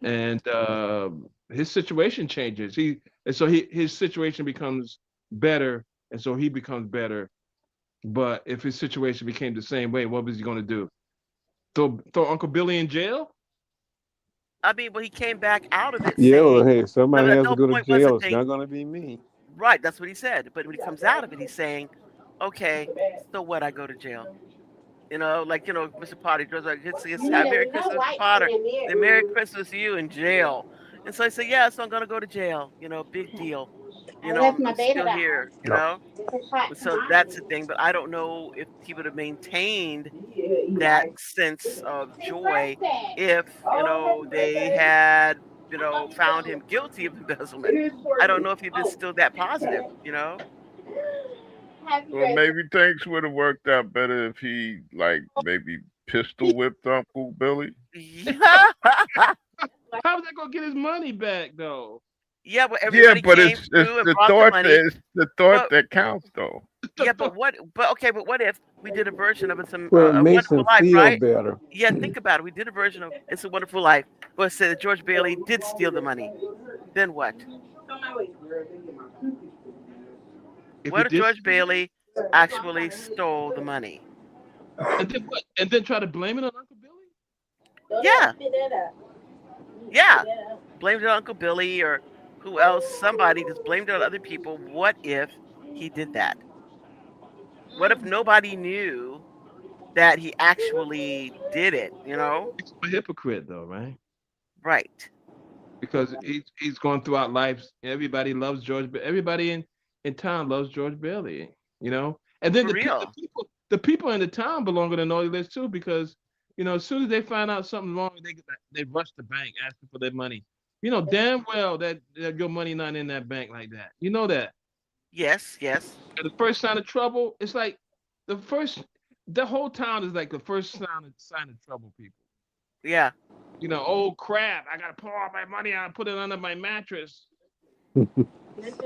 and his situation changes. His situation becomes better, and so he becomes better. But if his situation became the same way, what was he going to do? Throw Uncle Billy in jail? I mean, when he came back out of it yeah. Well, saying, hey, if no, somebody has the to whole go to point was jail. that It's not going to be me. right, that's what he said. But when he comes out of it, he's saying, okay, so what? I go to jail. Like, Mr. Potter goes like, it's Merry Christmas, Mr. Potter. Then Merry Christmas to you in jail. And so I said, yeah, so I'm gonna go to jail. Big deal. I'm still here. And so that's the thing. But I don't know if he would have maintained that sense of joy if they had found him guilty of embezzlement. I don't know if he'd been still that positive. Happy Well, birthday. maybe things would have worked out better if he like maybe pistol whipped Uncle Billy. Yeah. How's that gonna get his money back though? Yeah, but Yeah, everybody but came it's through and the brought the thought money. that it's the thought But that counts though. yeah, but what if we did a version of It's Well, it a makes Wonderful him Life, feel right? better. Yeah, think about it. We did a version of It's a Wonderful Life where it said that George Bailey did steal the money. Then what? If he What if did, George Bailey actually stole the money? and then what? And then try to blame it on Uncle Billy? Yeah, yeah. Blamed it on Uncle Billy or who else? Somebody just blamed it on other people. What if he did that? What if nobody knew that he actually did it? You know? He's a hypocrite though, right? Right. Because he's going throughout life. Everybody loves George. Everybody in town loves George Bailey. You know, and then For real. the people in the town belong on the naughty list too, because as soon as they find out something wrong, they rush the bank asking for their money. You know damn well that your money not in that bank like that. You know that. Yes, yes. And the first sign of trouble, it's like the first. The whole town is like the first sign of trouble, people. Yeah. Oh crap! I gotta pull all my money out and put it under my mattress.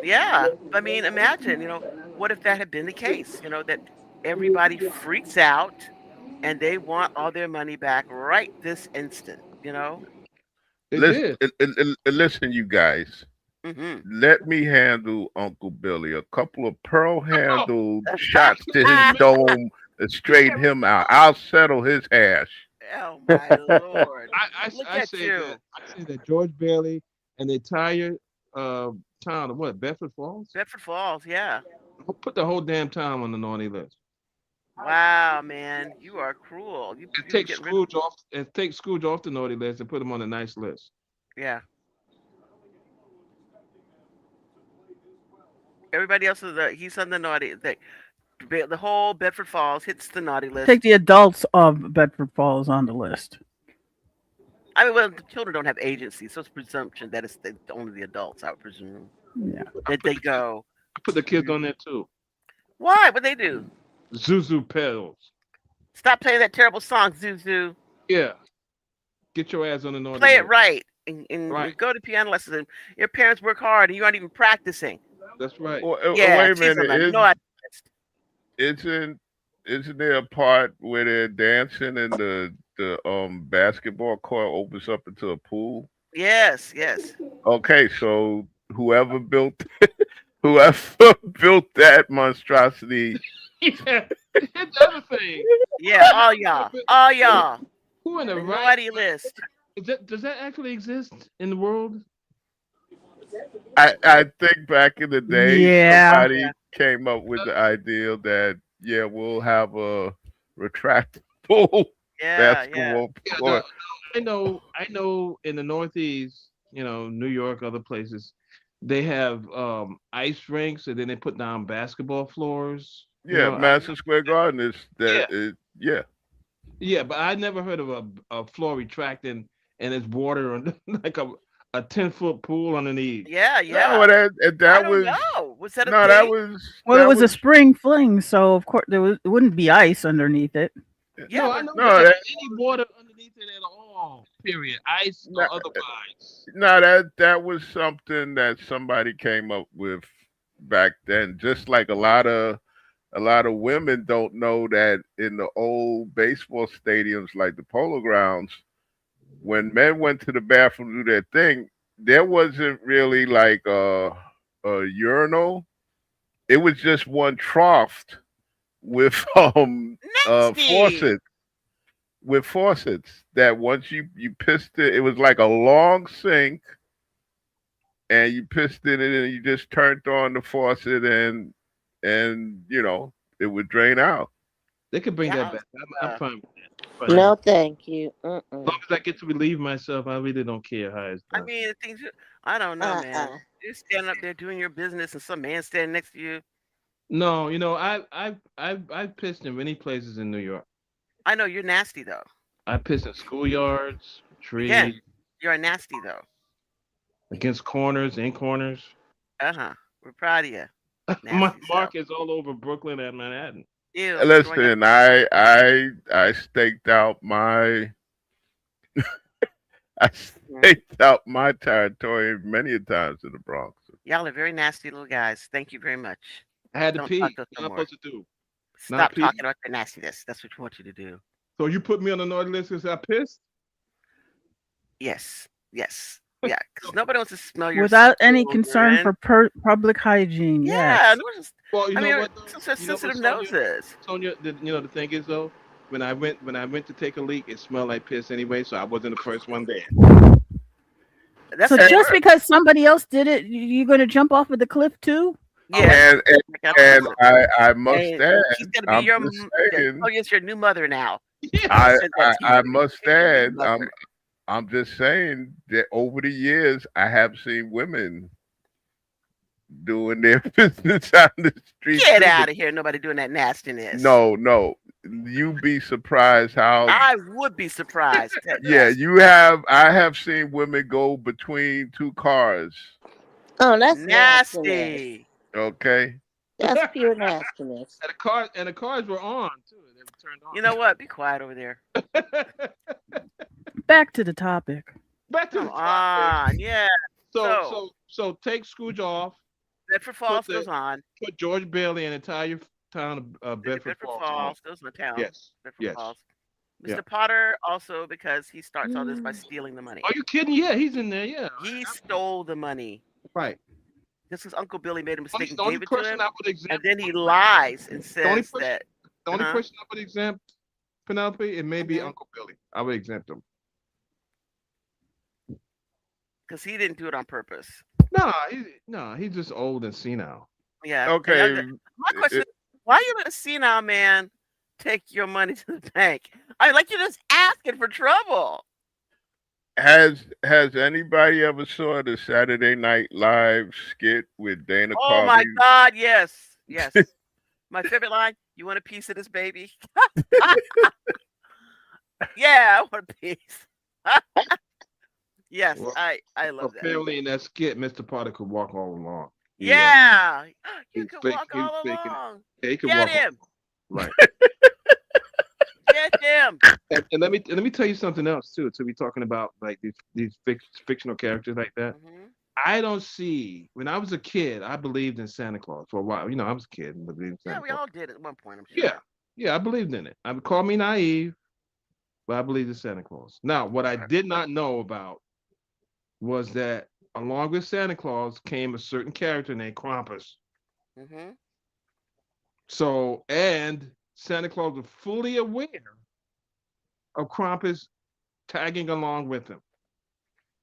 Yeah. I mean, imagine, what if that had been the case? That everybody freaks out and they want all their money back right this instant, you know? They Listen, did. listen, you guys. Mhm. Let me handle Uncle Billy. A couple of pearl Oh, handled shots to wait his a minute. dome and straighten him out. I'll settle his hash. Oh my lord. Look I at say you. that George Bailey and the entire uh, town of what Bedford Falls Bedford Falls, yeah. put the whole damn town on the naughty list Wow, man. You are cruel. You and you getting rid of take Scrooge off the naughty list and put him on a nice list. yeah. Everybody else he's on the naughty the whole Bedford Falls hits the naughty Take list. the adults of Bedford Falls on the list. I mean, well, the children don't have agency, so it's presumption that it's only the adults, I would presume. Yeah. I That put they the kids, go. I put the kids Mhm. on there too. Why? What they do? Zuzu pedals. Stop playing that terrible song, Zuzu. Yeah, get your ass on the naughty Play it list. right and Right. go to piano lessons. And your parents work hard and you aren't even practicing. That's right. Yeah, Wait a she's on minute. the naughty list. Isn't isn't there a part where they're dancing and the basketball court opens up into a pool? Yes, yes. Okay, so whoever built whoever built that monstrosity. Yeah. Here's the other thing. Yeah, all y'all. All y'all. Who in the The right naughty list. does that actually exist in the world? I think back in the day Yeah. somebody came up with the idea that yeah, we'll have a retractable Yeah, yeah. basketball Yeah, no, court. I know in the Northeast, New York, other places, they have ice rinks and then they put down basketball floors. Yeah, I Madison Square Garden is yeah, that is yeah. yeah, but I never heard of a floor retracting and it's water on like a 10-foot pool underneath. Yeah, No, yeah. well, I that don't was know. Was that a no, thing? Well, it that was a was spring fling, so of course it wouldn't be ice underneath it. Yeah, No, I but know no, that. that Any water underneath it at all, period. Ice no, or otherwise. no, that was something that somebody came up with back then. Just like a lot of women don't know that in the old baseball stadiums like the Polo Grounds, when men went to the bathroom to do their thing, there wasn't really like a urinal. It was just one trough with nasty. faucets that once you pissed it, it was like a long sink, and you pissed it in and you just turned on the faucet and it would drain out. They could bring that back. I'm Yeah. fine with that. Fine. No, thank you. As long as I get to relieve myself, I really don't care how it's I done. mean, I don't know, man. Uh-uh. You're standing up there doing your business and some man standing next to you. No, I've pissed in many places in New York. I know you're nasty though. I pissed in schoolyards, trees, Again, you're a nasty though. against corners, in corners. Uh-huh. We're proud of you. My Nasty mark stuff. is all over Brooklyn and Manhattan. Ew, it's growing up. Listen, I staked out my I Mhm. staked out my territory many a times in the Bronx. Y'all are very nasty little guys. Thank you very much. I had to Don't talk pee. to us What no am I more. supposed to do? Not Stop pee? talking about your nastiness. That's what we want you to do. So you put me on the naughty list because I pissed? Yes. Yes. Yeah. Because nobody wants to smell your Without any concern for urine. public hygiene. Yeah. Yes. No, just, Well, you I know mean, what though? some such You know what, sensitive Sonia? noses. Sonia, the thing is though, when I went to take a leak, it smelled like piss anyway, so I wasn't the first one there. That's So how they just work. because somebody else did it, you're going to jump off of the cliff too? I was Yes. And and, Check out the and person. I must And add, she's going to be I'm your, just yeah, oh, saying, yes, your new mother now. She yes. I, said that I to I you. must She's your new add, mother. I'm just saying that over the years I have seen women doing their business on the street Get too. But out of here. Nobody doing that nastiness. no, no, you'd be surprised how. I would be surprised. Yeah, Yes. I have seen women go between two cars. Oh, that's nastiness. Nasty. Okay. That's pure nastiness. And the cars were on too. They were turned You know what? Be quiet over there. on. Back to the topic. Back to Come the topic. on. Yeah. So So, so so take Scrooge off. Bedford Put Falls the goes on. put George Bailey and entire town of The Bedford Bedford Falls on. Falls goes in the town. Yes. Bedford Yes. Falls. Yeah. Mr. Potter also because he starts all this by Mm. stealing the money. Are you kidding? Yeah, he's in there. Yeah. He stole the money. Right. This is Uncle Billy made a Only, mistake and the only gave it to person him, I would and exempt. then he lies and The only says person. that, The uh only huh, person I would exempt Penelope, it may be mm-hmm, Uncle Billy. I would exempt him. because he didn't do it on purpose. He's just old and senile. Yeah, and Okay. my question is, why you let a senile man take your money to the bank? I mean, like you're just asking for trouble. Has anybody ever saw the Saturday Night Live skit with Dana Oh my Carvey? God, yes, yes. My favorite line: "You want a piece of this baby?" Yeah, I want a piece. Yes, Well, I love that. apparently in that skit, Mr. Potter could walk all along. Yeah, you can walk He was all faking it. along. Yeah, he could Get walk all him, along. Right. get him. And let me tell you something else too. To be talking about like these fictional characters like that. Hmm. I don't see. When I was a kid, I believed in Santa Claus for a while. I was a kid and believed in Yeah, Santa we Claus. all did at one point, I'm Yeah, sure. yeah, I believed in it. I would call me naive, but I believed in Santa Claus. Now, what I did not know about was that along with Santa Claus came a certain character named Krampus. Hmm. So, and Santa Claus was fully aware of Krampus tagging along with him.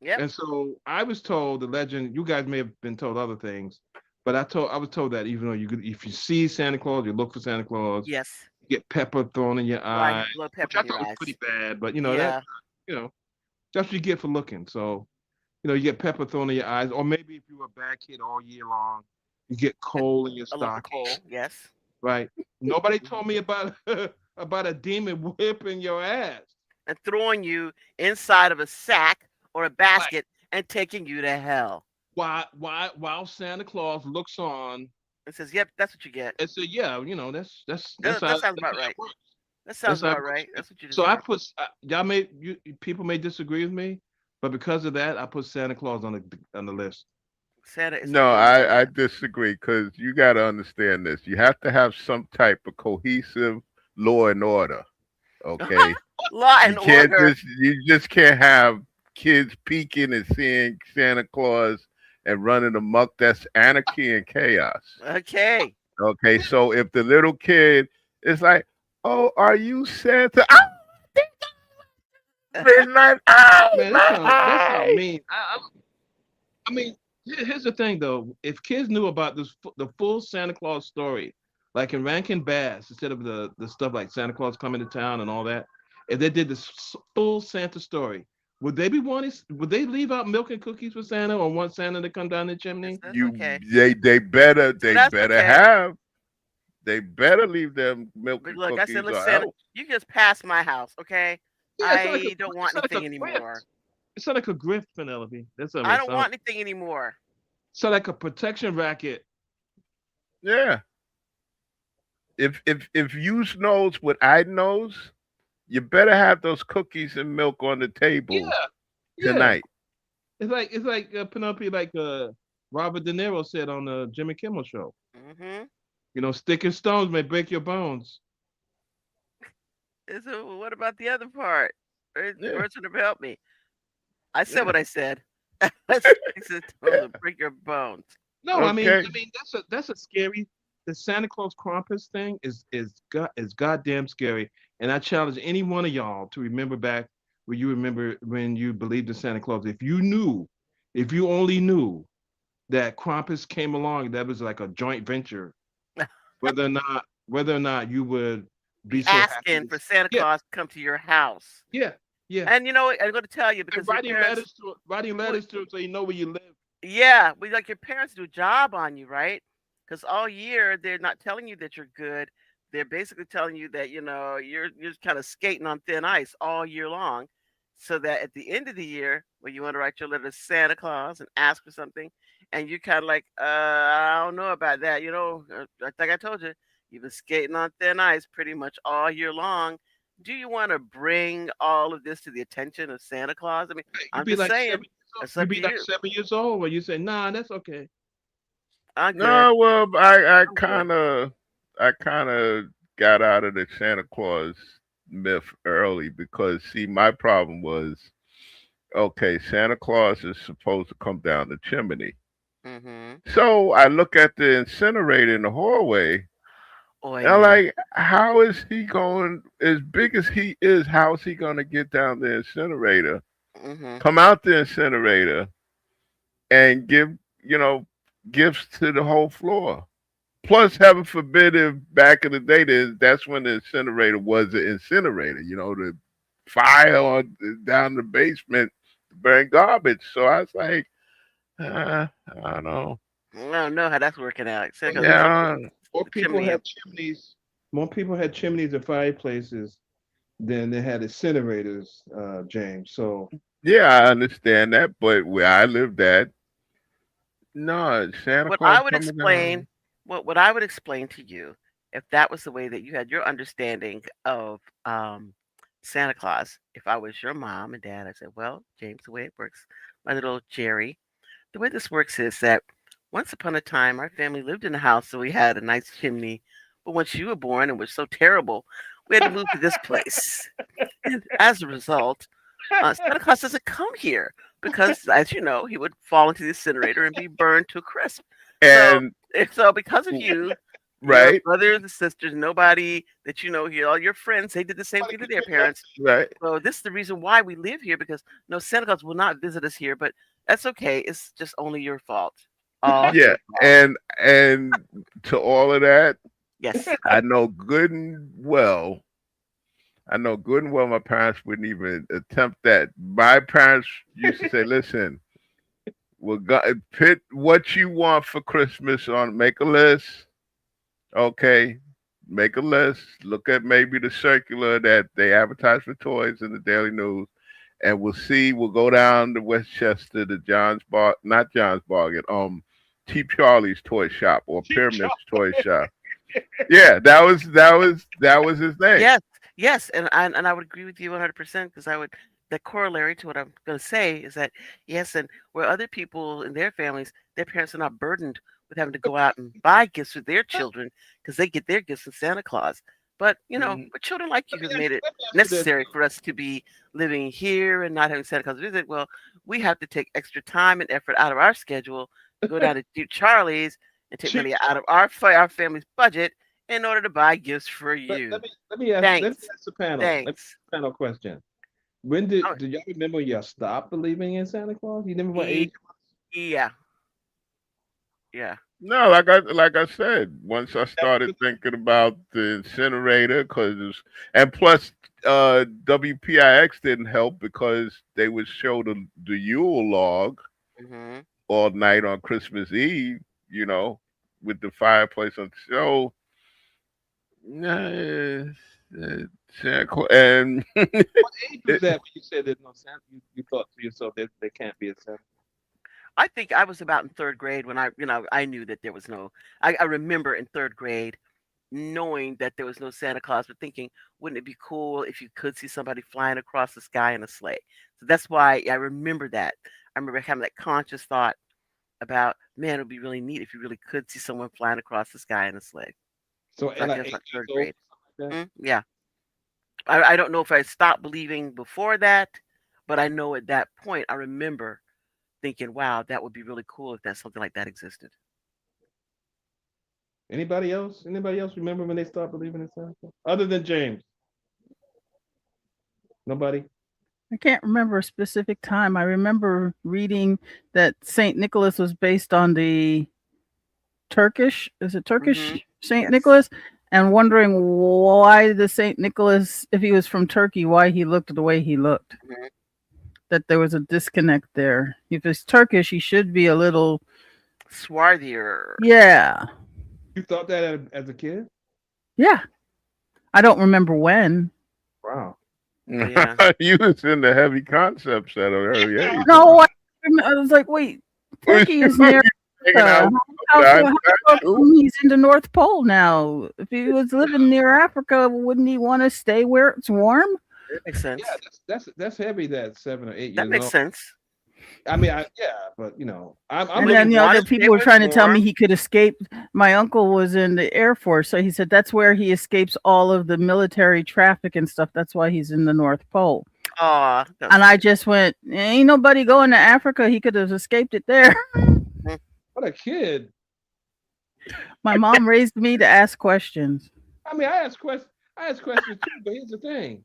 Yep. And so I was told the legend. You guys may have been told other things, but I was told that even though if you see Santa Claus, you look for Santa Claus, Yes. you get pepper thrown in your Right. eye, Blood which pepper I in your thought was eyes. pretty bad. But Yeah. you know that's what you get for looking. So you get pepper thrown in your eyes, or maybe if you were a bad kid all year long, you get coal in your A lump of stocking. coal. Yes. Right? Nobody told me about about a demon whipping your ass. And throwing you inside of a sack or a Right. basket and taking you to hell. While Santa Claus looks on And says, "Yep, that's what you get." and say, yeah, That, how that sounds about it right. works. That That's sounds how it about works. right. That's what you So I deserve. put people may disagree with me, but because of that, I put Santa Claus on the list. Santa is the No, I boogeyman. disagree because you got to understand this. You have to have some type of cohesive law and order. Okay, Law and order. you just can't have kids peeking and seeing Santa Claus and running amok. That's anarchy and chaos. Okay. Okay, so if the little kid is like, "Oh, are you Santa?" Midnight. Oh Man, that sound my! mean. I mean, here's the thing though. If kids knew about the full Santa Claus story, like in Rankin Bass, instead of the stuff like Santa Claus coming to town and all that, if they did this full Santa story, would they be wanting? Would they leave out milk and cookies for Santa, or want Santa to come down the chimney? That's You okay. they That's better okay. have they better leave them milk But and look, I said, cookies look, or Santa, else. you just passed my house, okay? Yeah, I don't it want sound like a anything anymore. grift. It sound like a grift, Penelope. That's what I it don't sound. want anything anymore. Sound like a protection racket. Yeah. If you knows what I knows, you better have those cookies and milk on the table Yeah, yeah. tonight. It's like Penelope, like Robert De Niro said on the Jimmy Kimmel show. Mm-hmm. Stick and stones may break your bones. So what about the other part? Yeah, Words would have helped me. I said yeah. what I said. Let's fix it. Those break your bones. No, I mean, Okay. that's a scary. The Santa Claus Krampus thing is goddamn scary, and I challenge any one of y'all to remember back where you remember when you believed in Santa Claus. If you only knew that Krampus came along, that was like a joint venture. Whether or not you would be Be so happy asking to, for Santa yeah, Claus to come to your house. yeah, yeah, And you know what? I'm going to tell you and because your parents, writing well, letters to him so you know where you live. yeah, we like your parents do a job on you, right? Because all year they're not telling you that you're good. They're basically telling you that you're just kind of skating on thin ice all year long, so that at the end of the year, when you want to write your letter to Santa Claus and ask for something, and you kind of like, I don't know about that. Like I told you, you've been skating on thin ice pretty much all year long. Do you want to bring all of this to the attention of Santa Claus? I mean, You I'm be just like seven saying, years old. it's You up be to like you. 7 years old, where you say, "Nah, that's okay." I'm good. No, well, I I'm good. kind of got out of the Santa Claus myth early because see, my problem was okay, Santa Claus is supposed to come down the chimney. Mhm. So I look at the incinerator in the hallway, Oh and I'm yeah. like, how is he going? As big as he is, how is he going to get down the incinerator? Mhm. Come out the incinerator and give you know gifts to the whole floor. Plus, heaven forbid if back in the day, that's when the incinerator was an incinerator. The fire on down the basement to burn garbage. So I was like, I don't know. I don't know how that's working out. Well, Because you it's know, Yeah, more the people chimney. had chimneys. More people had chimneys and fireplaces than they had incinerators, James. So yeah, I understand that, but where I lived at, no, Santa What Claus I would coming explain, down. what I would explain to you, if that was the way that you had your understanding of Santa Claus, if I was your mom and dad, I said, well, James, the way it works, my little Jerry, the way this works is that once upon a time, our family lived in a house, so we had a nice chimney. But once you were born and was so terrible, we had to move to this place. And as a result, Santa Claus doesn't come here because, as you know, he would fall into the incinerator and be burned to a crisp. So, And so because of you, your right, brothers and sisters, nobody that you know here, all your friends, they did the same thing to their parents. right, So this is the reason why we live here because no Santa Claus will not visit us here, but that's okay. It's just only your fault. All yeah, your fault. and to all of that, Yes. I know good and well I know good and well my parents wouldn't even attempt that. My parents used to say, "Listen, put what you want for Christmas on. Make a list, okay? Make a list. Look at maybe the circular that they advertise for toys in the Daily News, and we'll see. We'll go down to Westchester to not John's Bargain, Cheap Charlie's toy shop or cheap Pyramid's shot. toy shop. Yeah, that was his name. Yes. Yes. And I would agree with you 100% because I would. The corollary to what I'm going to say is that yes, and where other people in their families, their parents are not burdened with having to go out and buy gifts for their children because they get their gifts from Santa Claus. But Mhm. for children like you Let me who've ask, made it let me ask you this. necessary for us to be living here and not having Santa Claus visit, well, we have to take extra time and effort out of our schedule to go down to do Charlie's and take Cheap money out shot. of our family's budget in order to buy gifts for Let, you. let me let me ask let me Thanks. ask the panel. Let me Thanks. ask the panel question. When Oh, did y'all remember y'all stopped believing in Santa Claus? You remember what age? yeah. Yeah. No, like I said, once I That was started the thinking about the incinerator, and plus WPIX didn't help because they would show the Yule log Mhm. all night on Christmas Eve, you know, with the fireplace on the show. Nah, and what age was that when you said there's no Santa? You thought to yourself that there can't be a Santa. I think I was about in third grade when I knew that there was no. I remember in third grade knowing that there was no Santa Claus, but thinking, wouldn't it be cool if you could see somebody flying across the sky in a sleigh? So that's why I remember that. I remember having that conscious thought about, man, it would be really neat if you really could see someone flying across the sky in a sleigh. So So I at think like it's like 8 years third old, grade. something like that. Yeah. I don't know if I stopped believing before that, but I know at that point I remember thinking, wow, that would be really cool if that something like that existed. Anybody else? Anybody else remember when they start believing in Santa Claus? Other than James? Nobody? I can't remember a specific time. I remember reading that Saint Nicholas was based on the Turkish, is it Hmm. Turkish Saint Yes. Nicholas? And wondering why the Saint Nicholas, if he was from Turkey, why he looked the way he looked. Hmm. That there was a disconnect there. If it's Turkish, he should be a little, Swarthier. yeah, You thought that as a kid? yeah. I don't remember when. Wow. Yeah. You was in the heavy concepts at an early age. No, I was like, wait, Was Turkey you is near hanging out How, with how that too? come he's in the North Pole now? If he was living near Africa, wouldn't he want to stay where it's warm? That makes Yeah, sense. that's heavy. That 7 or 8 That years makes old. sense. I mean, yeah, but I'm And Well, he then looking. wanted the to stay people were where it's trying to tell me warm. he could escape. My uncle was in the Air Force, so he said that's where he escapes all of the military traffic and stuff. That's why he's in the North Pole. Aw, that's And I cute. just went, ain't nobody going to Africa. He could have escaped it there. Mm. What a kid. My mom raised me to ask questions. I mean, I ask questions too, but here's the thing.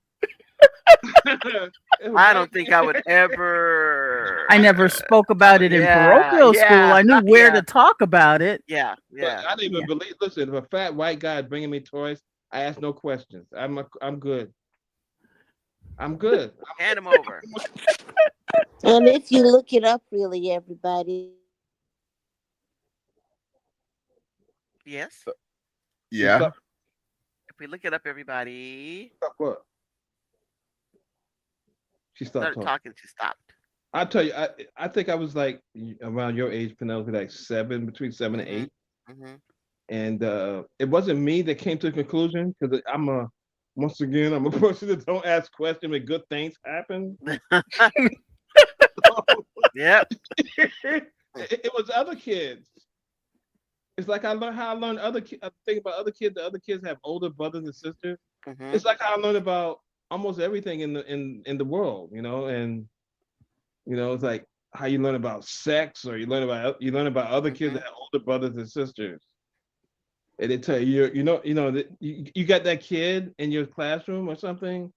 It was I back don't think I then. would ever. I never spoke about it in Yeah, parochial school. yeah, I knew where yeah, to talk about it. yeah, But yeah. I didn't Yeah. even believe. Listen, if a fat white guy is bringing me toys, I ask no questions. I'm good. I'm good. Hand him over. And if you look it up, really, everybody, Yes. She Yeah. stopped. If we look it up, everybody Stop what? She stopped started talking. talking. She stopped. I'll tell you. I think I was like around your age, Penelope, like between 7 and 8. Mhm. Mhm. And it wasn't me that came to the conclusion because once again, I'm a person that don't ask questions and good things happen. Yep. It was other kids. It's like I learned how I learned I think about other kids. The other kids have older brothers and sisters. Mhm. It's like how I learned about almost everything in the world, and it's like how you learn about sex, or you learn about other kids that Mhm. have older brothers and sisters. And they tell you, that you got that kid in your classroom or something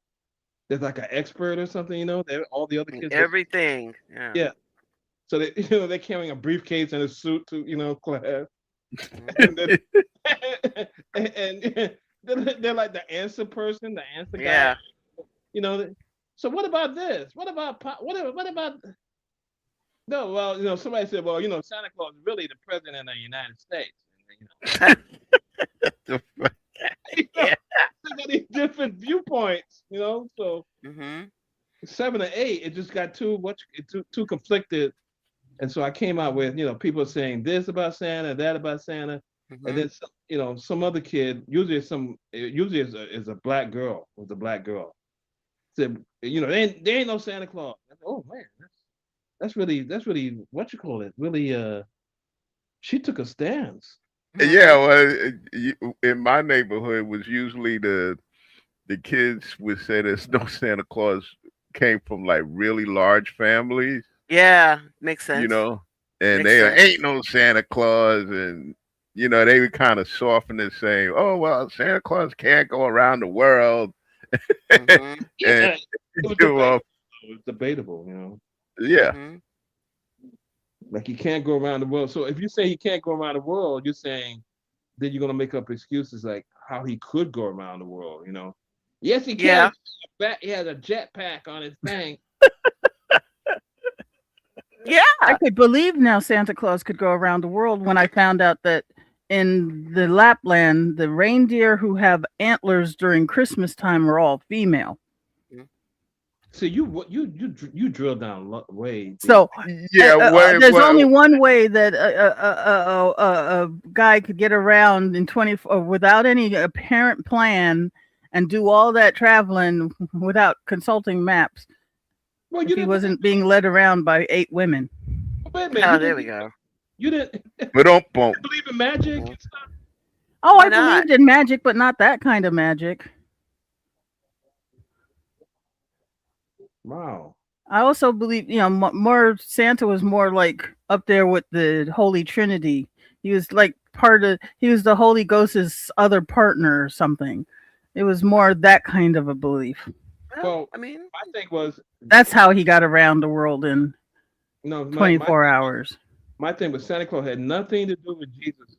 that's like an expert or something, that all the other kids just, Everything. Yeah. yeah. So they, they're carrying a briefcase and a suit to, class. Mhm. And then, and they're like the answer person, the answer guy, Yeah. you know. So what about this? What about what about no? Well, somebody said, well, Santa Claus is really the president of the United States. You know, Yeah. they got these different viewpoints, So Mhm. 7 or 8, it just got too conflicted, and so I came out with people saying this about Santa, that about Santa, and Mhm. then some other kid, usually is a black girl, said they ain't no Santa Claus. I said, oh man, that's really what you call it, really she took a stance. Yeah, Mhm. well, in my neighborhood, it was usually the kids would say there's no Santa Claus came from like really large families, Yeah. Makes you sense. know, and Makes they sense. ain't no Santa Claus, and they would kind of soften it, saying, "Oh well, Santa Claus can't go around the world," Mhm. and Yeah, it was give off, debatable. It was debatable, yeah, Mhm. like you can't go around the world. So if you say he can't go around the world, you're saying then you're gonna make up excuses like how he could go around the world. Yes, he can. Yeah. He has a jetpack on his thing. I Yeah. could believe now Santa Claus could go around the world when I found out that in the Lapland, the reindeer who have antlers during Christmas time are all female. Mhm. See, you drill down way deep. So Yeah, there's only one way that a guy could get around in 24 without any apparent plan and do all that traveling without consulting maps Well, if you he didn't wasn't being led around by 8 women. wait a minute. Oh, there we go. You didn't but don't bump. believe in magic Mhm. and stuff. Oh, Why I not? believed in magic, but not that kind of magic. Wow. I also believe, more Santa was more like up there with the Holy Trinity. He was like he was the Holy Ghost's other partner or something. It was more that kind of a belief. Well, Well, I mean, my thing was That's how he got around the world in no. My 24 hours. my thing was Santa Claus had nothing to do with Jesus,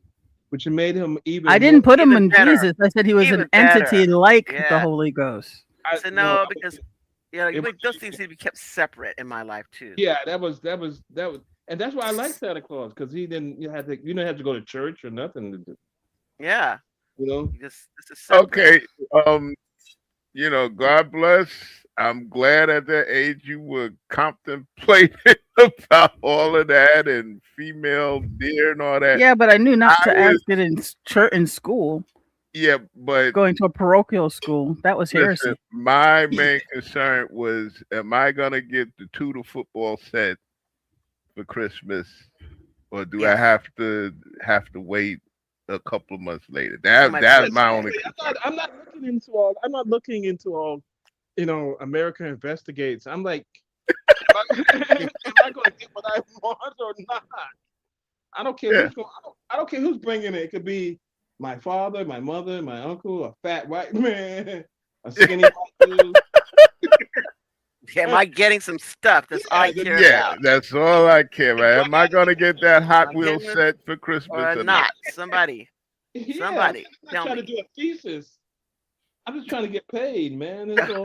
which made him even I more. didn't put him even in better. Jesus. I said he was an Even better. entity like the Yeah. Holy Ghost. So No, no, because it was those things need to be kept separate in my life too. yeah. That was, and that's why I like Santa Claus because he didn't you didn't have to go to church or nothing. Yeah. You know. This is separate. Okay, God bless. I'm glad at that age you were contemplating about all of that and female deer and all that. Yeah, but I knew not I to was, ask it in church in school. yeah, but Going to a parochial school, that was listen, heresy. my main concern was, am I gonna get the Tudor football set for Christmas, or do I Yes. have to wait a couple of months later? My That's my birthday. only concern. I'm not looking into all. America investigates. I'm like, am I going to get what I want or not? I don't care Yeah. who's going. I don't care who's bringing it. It could be my father, my mother, my uncle, a fat white man, a skinny white dude. Yeah, am I getting some stuff? That's all I Yeah, care Yeah, about. that's all I care about. Am I gonna get that Am Hot I Wheels getting it set for Christmas or or not? not? Somebody, yeah. somebody, I'm not tell trying to me. do a thesis. I'm just trying to get paid, man. That's all.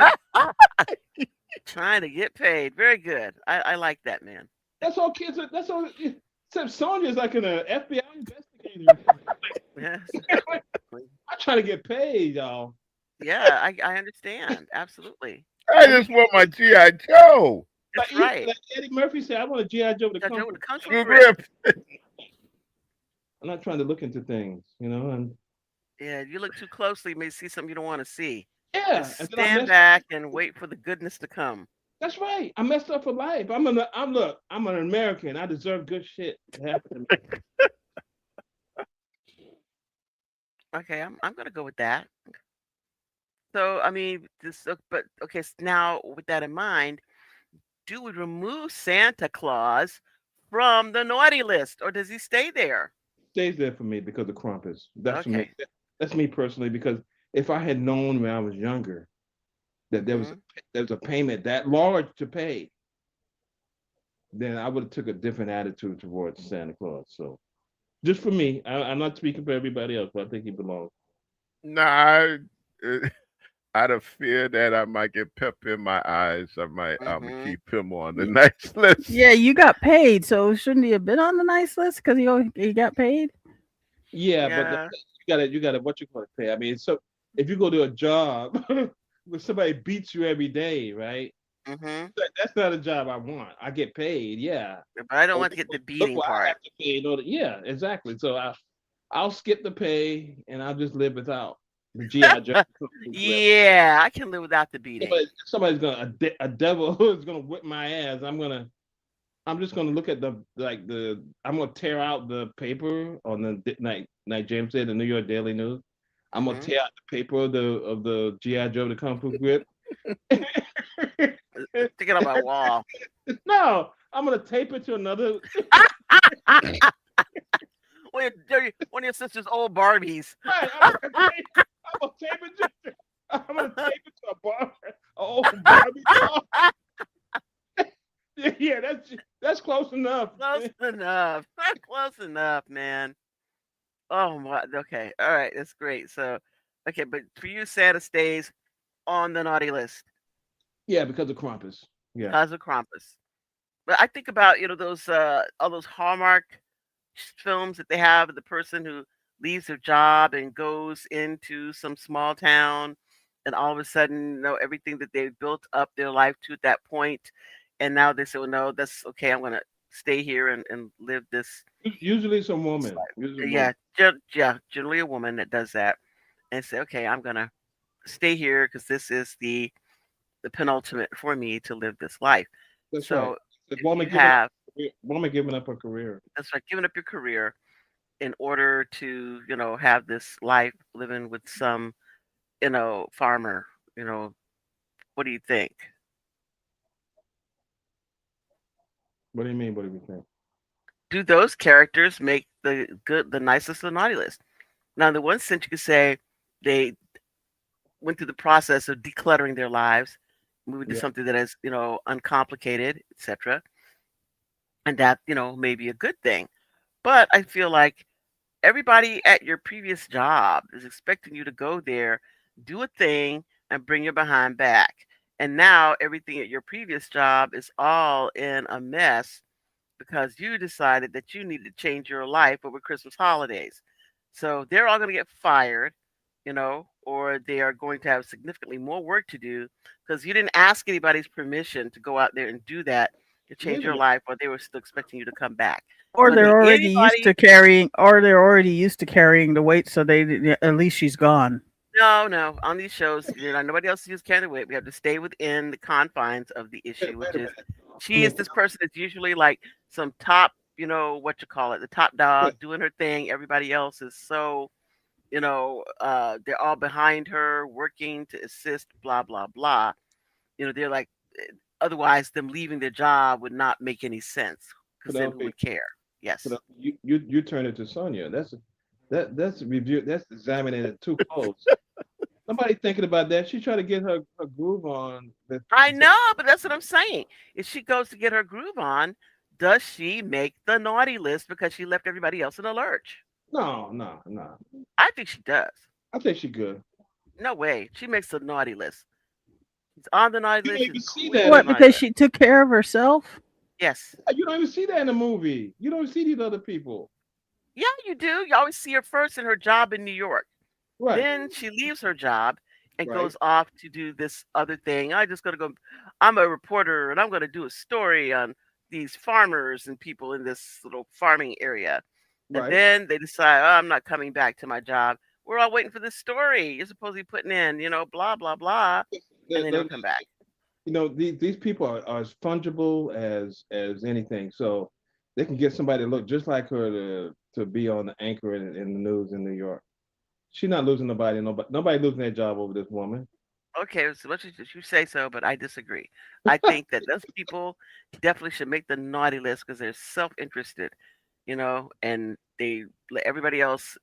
Trying to get paid. Very good. I like that, man. That's all kids. That's all. Except Sonya's like an FBI investigator. Yes. I'm trying to get paid, y'all. Yeah, I understand. Absolutely. I just want my GI Joe. That's right. Like Eddie Murphy said, I want a GI Joe with a Got kung Joe fu. with the kung fu Blue grip. grip. I'm not trying to look into things, And Yeah, if you look too closely, you may see something you don't want to see. yeah, Just and then I stand messed. back and wait for the goodness to come. That's right. I messed up for life. I'm an American. I deserve good shit to happen to me. Okay, I'm gonna go with that. So I mean, but okay. Now with that in mind, do we remove Santa Claus from the naughty list, or does he stay there? Stays there for me because of Krampus. That's for me. Okay. That's me personally. Because if I had known when I was younger that Hmm. there was a payment that large to pay, then I would have took a different attitude towards Santa Claus. So just for me, I'm not speaking for everybody else, but I think he belongs. Nah, out of fear that I might get pepper in my eyes, I'm gonna Hmm. keep him on the nice list. Yeah, you got paid, so shouldn't he have been on the nice list because he got paid? Yeah, but Yeah. you gotta what you gonna pay. I mean, so if you go to a job where somebody beats you every day, right? Hmm. That's not a job I want. I get paid, yeah. But I don't But want to get the look beating what I part. have to pay in order. Yeah, exactly. So I'll skip the pay and I'll just live without the GI Joe. Yeah, I can live without the beating. Somebody's gonna a devil is gonna whip my ass. I'm just gonna look at I'm gonna tear out the paper on like James said, the New York Daily News. I'm gonna Hmm. tear out the paper of the GI Joe the Kung Fu Grip. Stick it on my wall. No, I'm gonna tape it to another. One of your sister's old Barbies. Right, I'm gonna tape it to. I'm gonna tape it to a bar, an old Barbie doll. Yeah, that's close enough. Close enough. Close enough, man. Oh my. Okay. All right. That's great. So, okay, but for you, Santa stays on the naughty list Yeah, because of Krampus. Yeah. because of Krampus. But I think about those all those Hallmark films that they have of the person who leaves their job and goes into some small town and all of a sudden, everything that they built up their life to that point, and now they say, well, no, that's okay. I'm going to stay here and live Usually it's a this woman. life. Usually a woman. Yeah, yeah, generally a woman that does that and say, okay, I'm going to stay here because this is the penultimate for me to live this life. That's right. So The if woman you giving up. have Woman giving up her career. that's like giving up your career in order to have this life living with some farmer, you know what do you think? What do you mean? What do we think? Do those characters make the nicest of the naughty list? Now, in the one sense, you could say they went through the process of decluttering their lives, moving to Yeah. something that is uncomplicated, etc., and that may be a good thing. But I feel like everybody at your previous job is expecting you to go there, do a thing, and bring your behind back. And now everything at your previous job is all in a mess because you decided that you need to change your life over Christmas holidays. So they're all going to get fired, or they are going to have significantly more work to do because you didn't ask anybody's permission to go out there and do that to change Wait a your minute. life, or they were still expecting you to come back. Or So I they're think already used anybody. to carrying, or they're already used to carrying the weight, so they at least she's gone. No, no. On these shows, nobody else uses candidate. We have to stay within the confines of the Wait, issue, wait which a is minute. I she is mean, this person that's usually like some top, what you call it, the top dog doing her thing. Everybody else is so, they're all behind her, working to assist, blah, blah, blah. They're like, otherwise, them leaving their job would not make any sense because then who Penelope, would care? Yes. Penelope, you turn it to Sonia. That's review. That's examining it too close. Somebody thinking about that. She tried to get her groove on. I know, but that's what I'm saying. If she goes to get her groove on, does she make the naughty list because she left everybody else in a lurch? No, no, no. I think she does. I think she good. No way. She makes the naughty list. She's on the naughty You don't list. She's even the see queen that of the What? in naughty Because list. she took care of herself? Yes. you don't even see that in the movie. You don't see these other people. Yeah, you do. You always see her first in her job in New York. Right, Then she leaves her job and right, goes off to do this other thing. I just gonna go. I'm a reporter and I'm gonna do a story on these farmers and people in this little farming area. And right. then they decide, oh, I'm not coming back to my job. We're all waiting for this story. You're supposed to be putting in, blah blah blah, and they never come back. These people are as fungible as anything. So they can get somebody to look just like her to be on the anchor in the news in New York. She's not losing nobody. Nobody losing their job over this woman. Okay, so much as you say so, but I disagree. I think that those people definitely should make the naughty list because they're self-interested, and they let everybody else,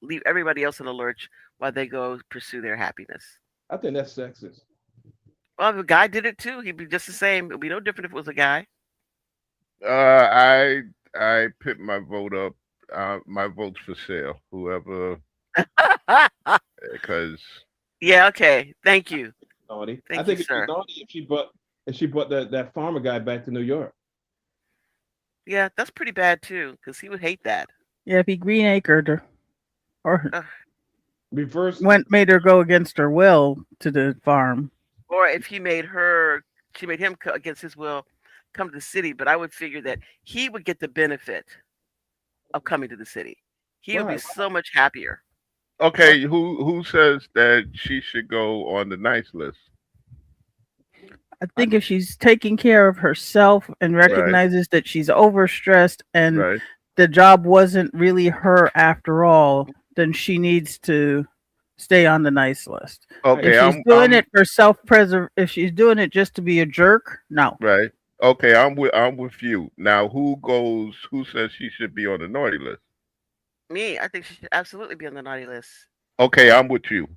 leave everybody else in the lurch while they go pursue their happiness. I think that's sexist. Well, if a guy did it too, he'd be just the same. It'd be no different if it was a guy. I put my vote up. My vote's for sale. Whoever, because Yeah, okay. Thank you. Naughty. I Thank you, think it'd be sir. naughty if she brought that farmer guy back to New York. Yeah, that's pretty bad too, because he would hate that. Yeah, if he Green Acred her, or Ugh. Reverse. made her go against her will to the farm. Or if she made him against his will come to the city, but I would figure that he would get the benefit of coming to the city. He would be Right. so much happier. okay, who says that she should go on the nice list? I I think if she's taking care of herself and Right, recognizes that she's overstressed and right. the job wasn't really her after all, then she needs to stay on the nice list. If Okay, she's doing it for if she's doing it just to be a jerk, no. right. Okay, I'm with you. Now who says she should be on the naughty list? Me, I think she should absolutely be on the naughty list. Okay, I'm with you.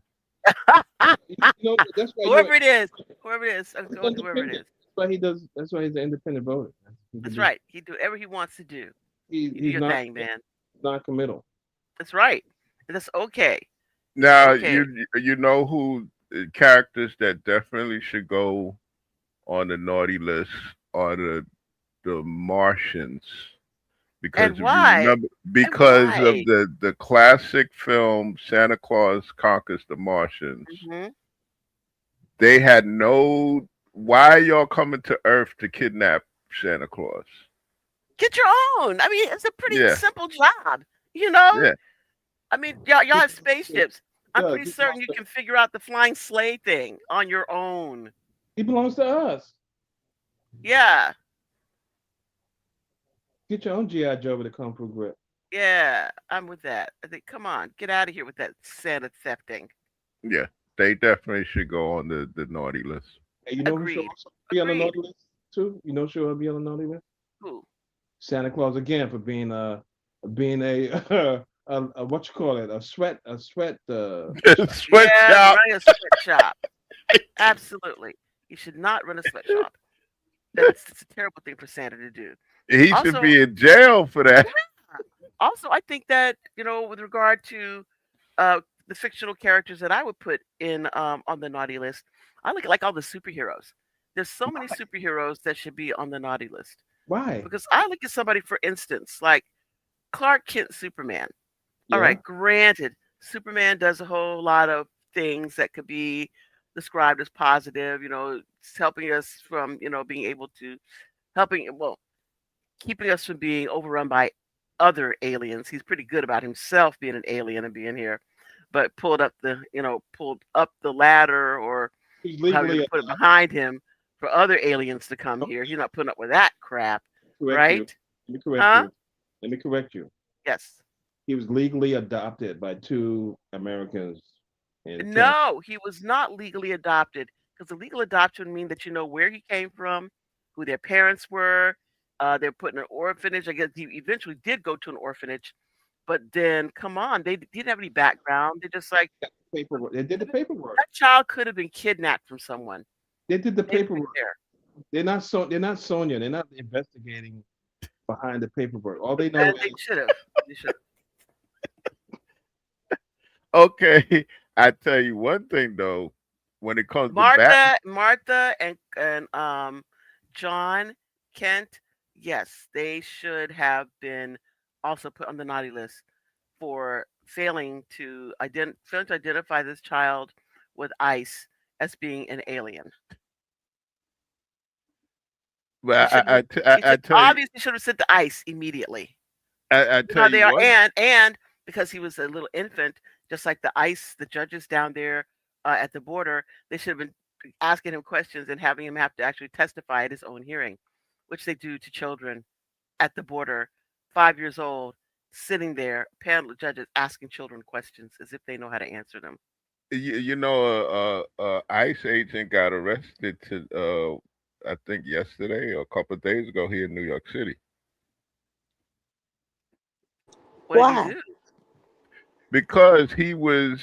That's why Whoever it is, I'll he's go with whoever it independent. is. That's why he does. That's why he's an independent voter. He can That's do. right. He do whatever he wants to do. You do He's your not thing, man. non-committal. That's right. And that's okay. It's Now okay. you know who characters that definitely should go on the naughty list are the Martians, because And if you why? remember, And because of why? the classic film Santa Claus Conquers the Martians. Hmm. They had no. Why are y'all coming to Earth to kidnap Santa Claus? Get your own. I mean, it's a pretty Yeah, simple job. You know, yeah. I mean, y'all have spaceships. I'm Doug, pretty certain you can figure out the flying sleigh thing on your own. he belongs to us. Yeah, Get your own GI Joe with a kung fu grip. yeah, I'm with that. I think, come on, get out of here with that Santa thefting. Yeah, they definitely should go on the naughty list. And you know who should Agreed. also be on the Agreed. naughty list too? You know who should be on the naughty list? Who? Santa Claus again for being a a what you call it, a sweat Yeah, Sweatshop. running a sweatshop. Absolutely. You should not run a sweatshop. It's a terrible thing for Santa to do. He should Also, be in jail for that. also, I think that with regard to uh, the fictional characters that I would put in on the naughty list, I look at like all the superheroes. There's so many superheroes that should be on the naughty list Why? because I look at somebody, for instance, like Clark Kent, Superman. All Yeah. right, granted, Superman does a whole lot of things that could be described as positive. It's helping us from being able to helping well keeping us from being overrun by other aliens. He's pretty good about himself being an alien and being here, but pulled up the ladder or He's however you're legally gonna put it behind him for other aliens to come oh, here. He's not putting up with that crap, correct you. right? Let me correct Huh? you. Let me correct you. Yes. He was legally adopted by two Americans in Canada. No, he was not legally adopted because the legal adoption mean that you know where he came from, who their parents were. They're put in an orphanage. I guess he eventually did go to an orphanage, but then come on, they didn't have any background. They're just like Paperwork. They did the paperwork. that child could have been kidnapped from someone. They did the They didn't even paperwork. care. They're not Sonia. They're not investigating behind the paperwork. All they know And they is should have. They should have. Okay, I tell you one thing though, when it comes to Bat, Martha, and John Kent. Yes, they should have been also put on the naughty list for failing to identify this child with ICE as being an alien. They well, should have. He I should tell you, obviously should have sent to ICE immediately. I You know tell how they you are, one. and because he was a little infant, just like the ICE, the judges down there at the border, they should have been asking him questions and having him have to actually testify at his own hearing, which they do to children at the border, 5 years old, sitting there, panel of judges asking children questions as if they know how to answer them. You know, ICE agent got arrested I think yesterday or a couple of days ago here in New York City What did he Why? do? because he was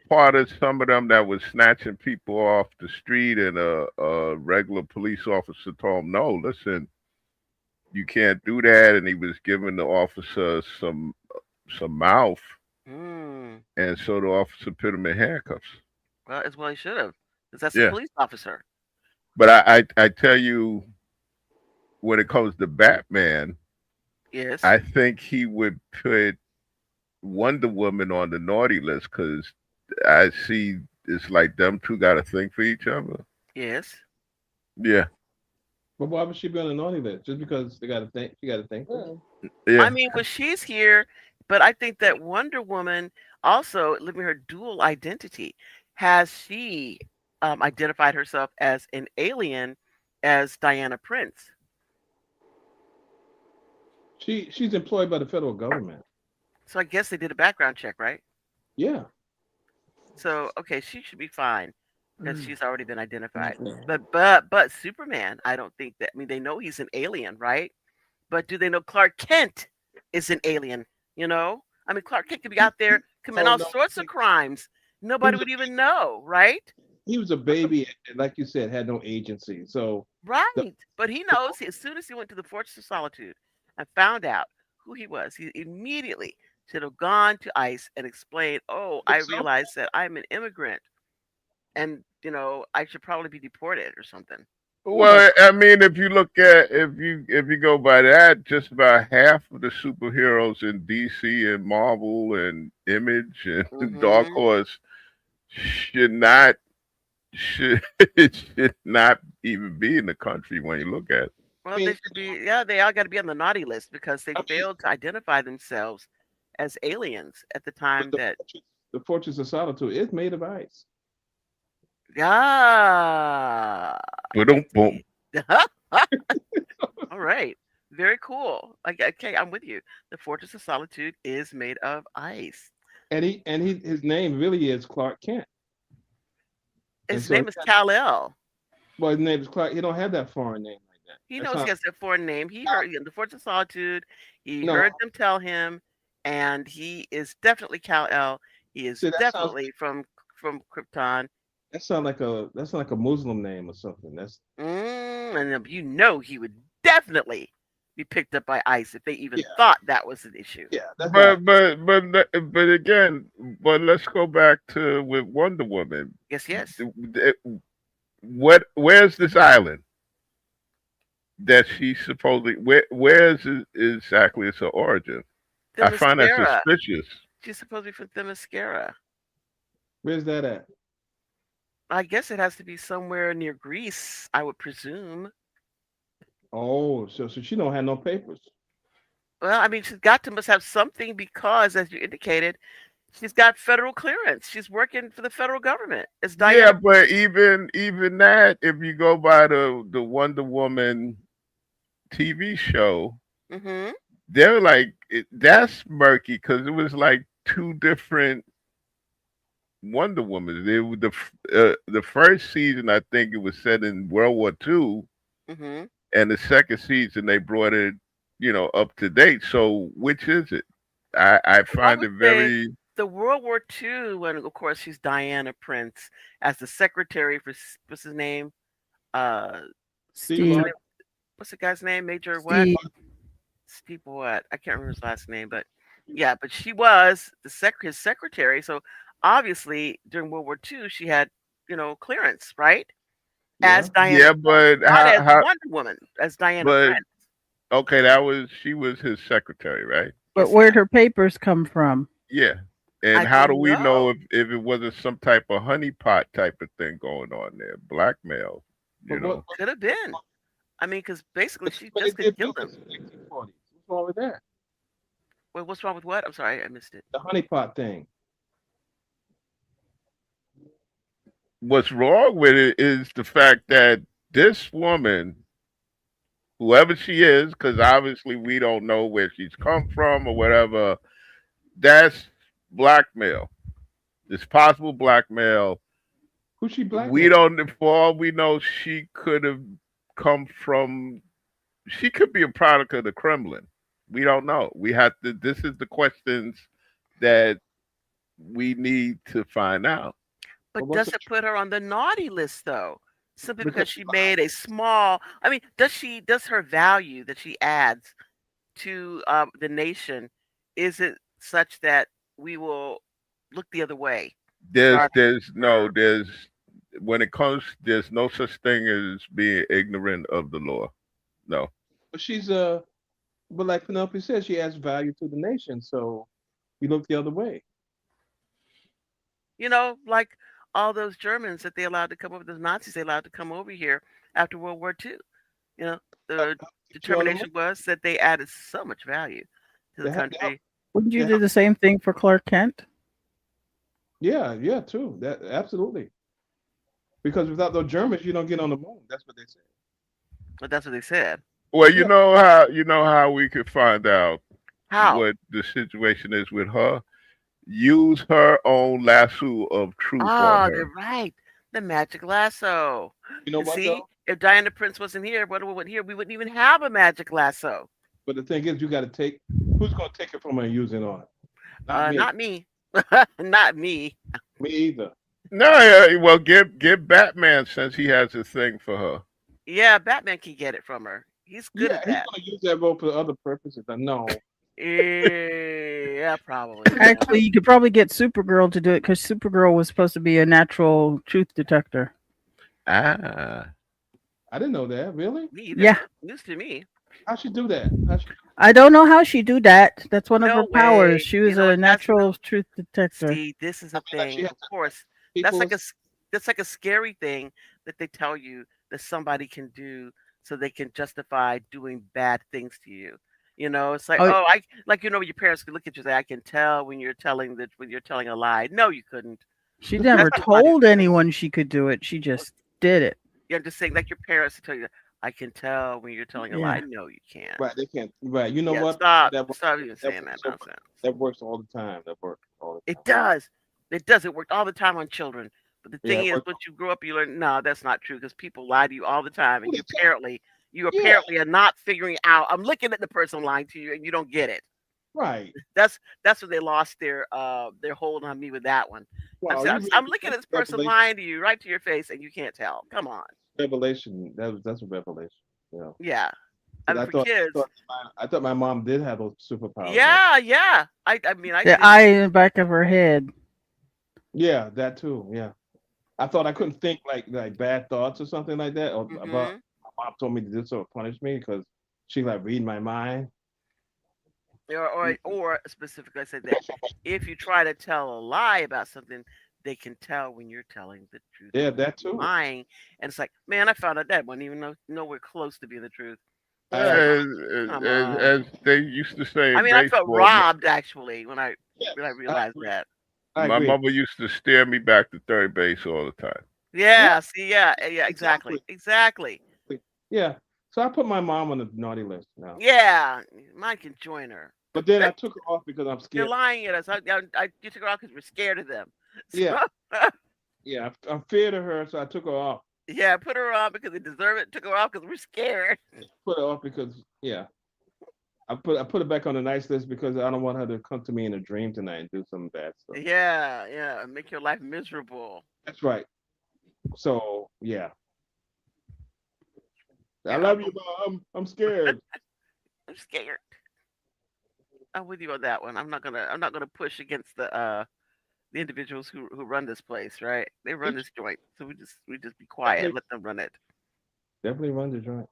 part of some of them that was snatching people off the street, and a regular police officer told him, "No, listen, you can't do that," and he was giving the officer some mouth, Hmm. and so the officer put him in handcuffs. Well, as well he should have, because that's a Yeah, police officer. but I tell you, when it comes to Batman, Yes. I think he would put Wonder Woman on the naughty list because I see it's like them two got a thing for each other. Yes. Yeah, but why would she be on the naughty list? Just because she got to think. Mm. I yeah. mean, well, she's here, but I think that Wonder Woman also living her dual identity. Has she identified herself as an alien, as Diana Prince? She's employed by the federal government. So I guess they did a background check, right? Yeah. So okay, she should be fine because Mm. she's already been identified. Okay. But Superman, I don't think that. I mean, they know he's an alien, right? But do they know Clark Kent is an alien? I mean, Clark Kent could be out there committing Oh all no, sorts of crimes. he Nobody was a would even know, right? he was a baby, and like you said, had no agency. So the, Right. But he the knows as soon as he went to the Fortress of Solitude and found out who he was, he immediately should have gone to ICE and explained, oh, I himself, realize that I'm an immigrant and, I should probably be deported or something. he was like, Well, I mean, if you look at if you go by that, just about half of the superheroes in DC and Marvel and Image and Dark Hmm. Horse should not should it should not even be in the country when you look at it. Well, I they mean, should be. Yeah, they all got to be on the naughty list because they I mean, failed to identify themselves as aliens at the but time that. the Fortress of Solitude is made of ice. Ah, I Boom, boom. see. All right. Very cool. Like, okay, I'm with you. The Fortress of Solitude is made of ice. And his name really is Clark Kent. And His so, name is Kal-El. well, his name is Clark. He don't have that foreign name like that. He That's knows he not. has that foreign name. He heard in the Fortress of Solitude. He No, heard them tell him, and he is definitely Kal-El. He is see, definitely from Krypton. that sound like a Muslim name or something. That's And you know he would definitely be picked up by ICE if they even yeah, thought that was an issue. yeah. That's not. But again, but let's go back to with Wonder Woman. Yes, yes. Where's this island that she supposedly where is it exactly its origin? I find that Themyscira. suspicious. She's supposed to be from Themyscira. Where's that at? I guess it has to be somewhere near Greece, I would presume. Oh, so she don't have no papers. Well, I mean, she's got to must have something because, as you indicated, she's got federal clearance. She's working for the federal government. It's Yeah, Diana. but even that, if you go by the Wonder Woman TV show, Mm-hmm. they're like that's murky because it was like two different Wonder Woman. They were the first season, I think it was set in World War II, Mm-hmm. and the second season they brought it, up to date. So which is it? I I find would it say very the World War II, when of course she's Diana Prince as the secretary for what's his name? Uh, Steve what's the Steve, name? Rogers. What's the guy's name? Major what? Steve, Steve what? I can't remember his last name, but yeah, but she was his secretary. So obviously during World War II, she had clearance, right? As Yeah. Diana yeah, Prince, but not as how Wonder Woman, as Diana but Prince. okay, she was his secretary, right? but Yes, where'd yes. her papers come from? Yeah. I And how do don't we know know, if it wasn't some type of honeypot type of thing going on there? Blackmail, But you know. could have been. I mean, because basically she but they just could did kill do them. this in the 1940s. What's wrong with that? Wait, what's wrong with what? I'm sorry, I missed it. The honeypot thing. What's wrong with it is the fact that this woman, whoever she is, because obviously we don't know where she's come from or whatever, that's blackmail. It's possible blackmail. Who's she We blackmailing? don't, for all we know, she could have come from, she could be a product of the Kremlin. We don't know. We have to, this is the questions that we need to find out. But But what's does the it put her on the naughty list though? Simply because because she made a small. I mean, does her value that she adds to the nation, is it such that we will look the other way rather There's than no, her? when it comes, there's no such thing as being ignorant of the law. No. but she's but like Penelope said, she adds value to the nation. So we look the other way. Like all those Germans that they allowed to come over, those Nazis they allowed to come over here after World War II. You know, Help, the help get you on the move. determination was that they added so much value to the They help, country. Wouldn't you they do help. the same thing for Clark Kent? Yeah, yeah, true. That absolutely. Because without those Germans, you don't get on the moon. That's what they said. But that's what they said. Well, Yeah. you know how we could find out How? what the situation is with her. Use her own lasso of truth on Oh, her. they're right. The magic lasso. You know And what see, though? if Diana Prince wasn't here, what we wouldn't here, we wouldn't even have a magic lasso. But the thing is, you got to take. Who's gonna take it from her and use it on? Not me. Not me. Not me. Me either. No, well, give Batman since he has a thing for her. Yeah, Batman can get it from her. He's good Yeah, at he's that. gonna use that role for other purposes. I know. Yeah, probably. Yeah. Actually, you could probably get Supergirl to do it because Supergirl was supposed to be a natural truth detector. Ah, I didn't know that. Really? Me either. Yeah, News to me. How'd she do that? How'd she, I don't know how she do that. That's one of her No powers. way. She was a That's natural truth detector. see, this is I a mean, like she thing. had Of course, that's people. like that's like a scary thing that they tell you that somebody can do so they can justify doing bad things to you. It's like, Oh, oh, I like your parents could look at you and say, I can tell when you're telling a lie. No, you couldn't. she This is never That's what somebody. told anyone she could do it. She just did it. Yeah, I'm just saying, like your parents tell you, I can tell when you're telling a lie. Yeah. No, you can't. right. They can't. Right. You know Yeah, what? stop, That works. stop even That saying that works. nonsense. That works all the time. That works all the It time. does. It does. It worked all the time on children. But the Yeah, thing it is, works once you grow up, you learn, no, that's not true because people lie to you all the time, all and the you time. apparently, you Yeah. apparently are not figuring out. I'm looking at the person lying to you, and you don't get it. Right. That's when they lost their hold on me with that one. I'm Wow. saying, You I'm really looking that's at this person revelation. lying to you right to your face, and you can't tell. Come on. Revelation. That's a revelation. You know. Yeah. I Because mean, for kids, I thought my mom did have those superpowers. Like yeah, yeah. I mean, I The did. eye in the back of her head. yeah, that too. Yeah. I thought I couldn't think like bad thoughts or something like that. Or about Hmm. my mom told me to do so or punish me because she like read my mind. Or specifically, I said that if you try to tell a lie about something, they can tell when you're telling the truth Yeah, and when that you're too. lying. And it's like, man, I found out that wasn't even nowhere close to being the truth. It's I like, As, come as, on. as they used to say I in mean, I felt baseball, robbed actually when I yes, I realized agree. that. I my agree. mother used to steer me back to third base all the time. Yeah, Yeah. See. Yeah. Yeah. exactly. Exactly. Exactly. Yeah. So I put my mom on the naughty list now. Yeah. Mine can join her. But then I took her off because I'm You're scared. lying at us. You took her off because we're scared of them. Yeah, So, yeah. I'm feared of her, so I took her off. yeah, put her on because they deserve it. Took her off because we're scared. Put her off because yeah. I put it back on the nice list because I don't want her to come to me in a dream tonight and do some bad stuff. Yeah, yeah, make your life miserable. That's right. So yeah. I Yeah, love you, mom. I'm scared. I'm scared. I'm with you on that one. I'm not gonna push against the individuals who run this place, right? They run this joint, so we just be quiet, Definitely, let them run it. definitely run the joint.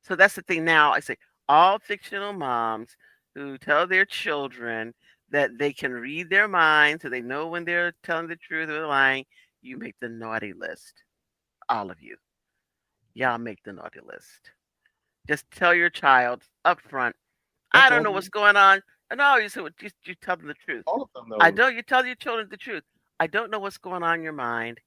So that's the thing now. I say all fictional moms who tell their children that they can read their minds, so they know when they're telling the truth or lying. You make the naughty list, all of you. Y'all make the naughty list. Just tell your child up front, I That's don't know what's all. going on. No, you tell them the truth. All of them I knows. don't. You tell your children the truth. I don't know what's going on in your mind,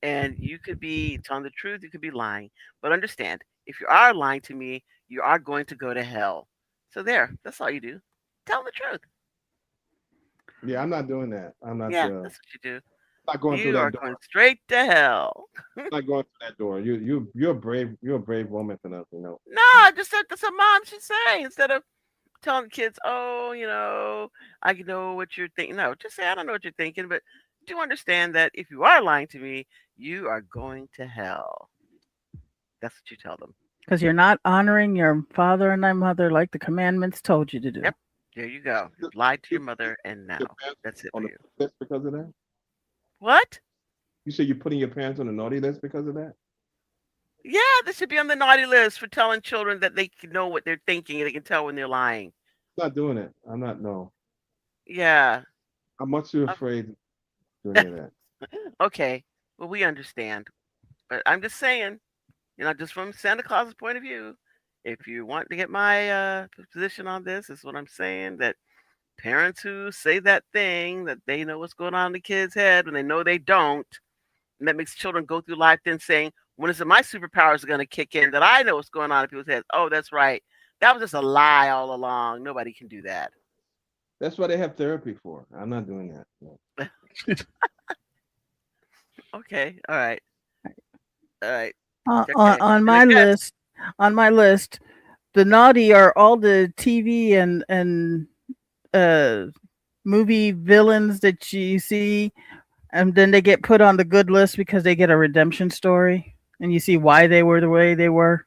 and you could be telling the truth. You could be lying. But understand, if you are lying to me, you are going to go to hell. So there. That's all you do. Tell them the truth. Yeah, I'm not doing that. Yeah, that's what you do. Not going through You that are door. going straight to hell. Not going through that door. You're brave. You're a brave woman enough. You know. No, I just said that's what mom should say instead of telling kids, oh, I know what you're thinking. No, just say, I don't know what you're thinking, but do understand that if you are lying to me, you are going to hell. That's what you tell them. Because you're not honoring your father and thy mother like the commandments told you to do. Yep. There you go. You lied to your mother, and Your now parents that's it on for the you. list because of that. What? You say you're putting your parents on the naughty list because of that. Yeah, this should be on the naughty list for telling children that they can know what they're thinking and they can tell when they're lying. I'm not doing it. I'm not. No. Yeah. I'm much too Uh, afraid to do any of that. okay. Well, we understand. But I'm just saying, just from Santa Claus's point of view, if you want to get my position on this, is what I'm saying that parents who say that thing that they know what's going on in the kid's head when they know they don't, and that makes children go through life then saying, when is it my superpowers are going to kick in that I know what's going on in people's heads? Oh, that's right. That was just a lie all along. Nobody can do that. That's what they have therapy for. I'm not doing that. No. Okay. All right. All right. Uh, on, Okay. on And my again, list, on my list, the naughty are all the TV and uh movie villains that you see, and then they get put on the good list because they get a redemption story, and you see why they were the way they were.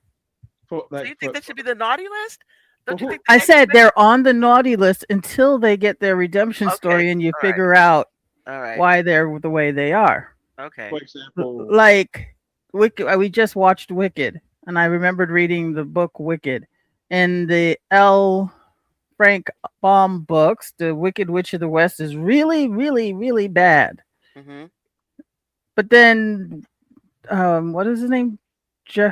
For so like you think that should be the naughty list? for Don't you who? think I the said expect? they're on the naughty list until they get their redemption Okay. story, and you All right. figure out All right. why they're the way they are. Okay. For example, Like Wicked, we just watched Wicked, and I remembered reading the book Wicked, and the L. Frank Baum books. The Wicked Witch of the West is really, really, really bad. Mhm. But then, what is his name? Je-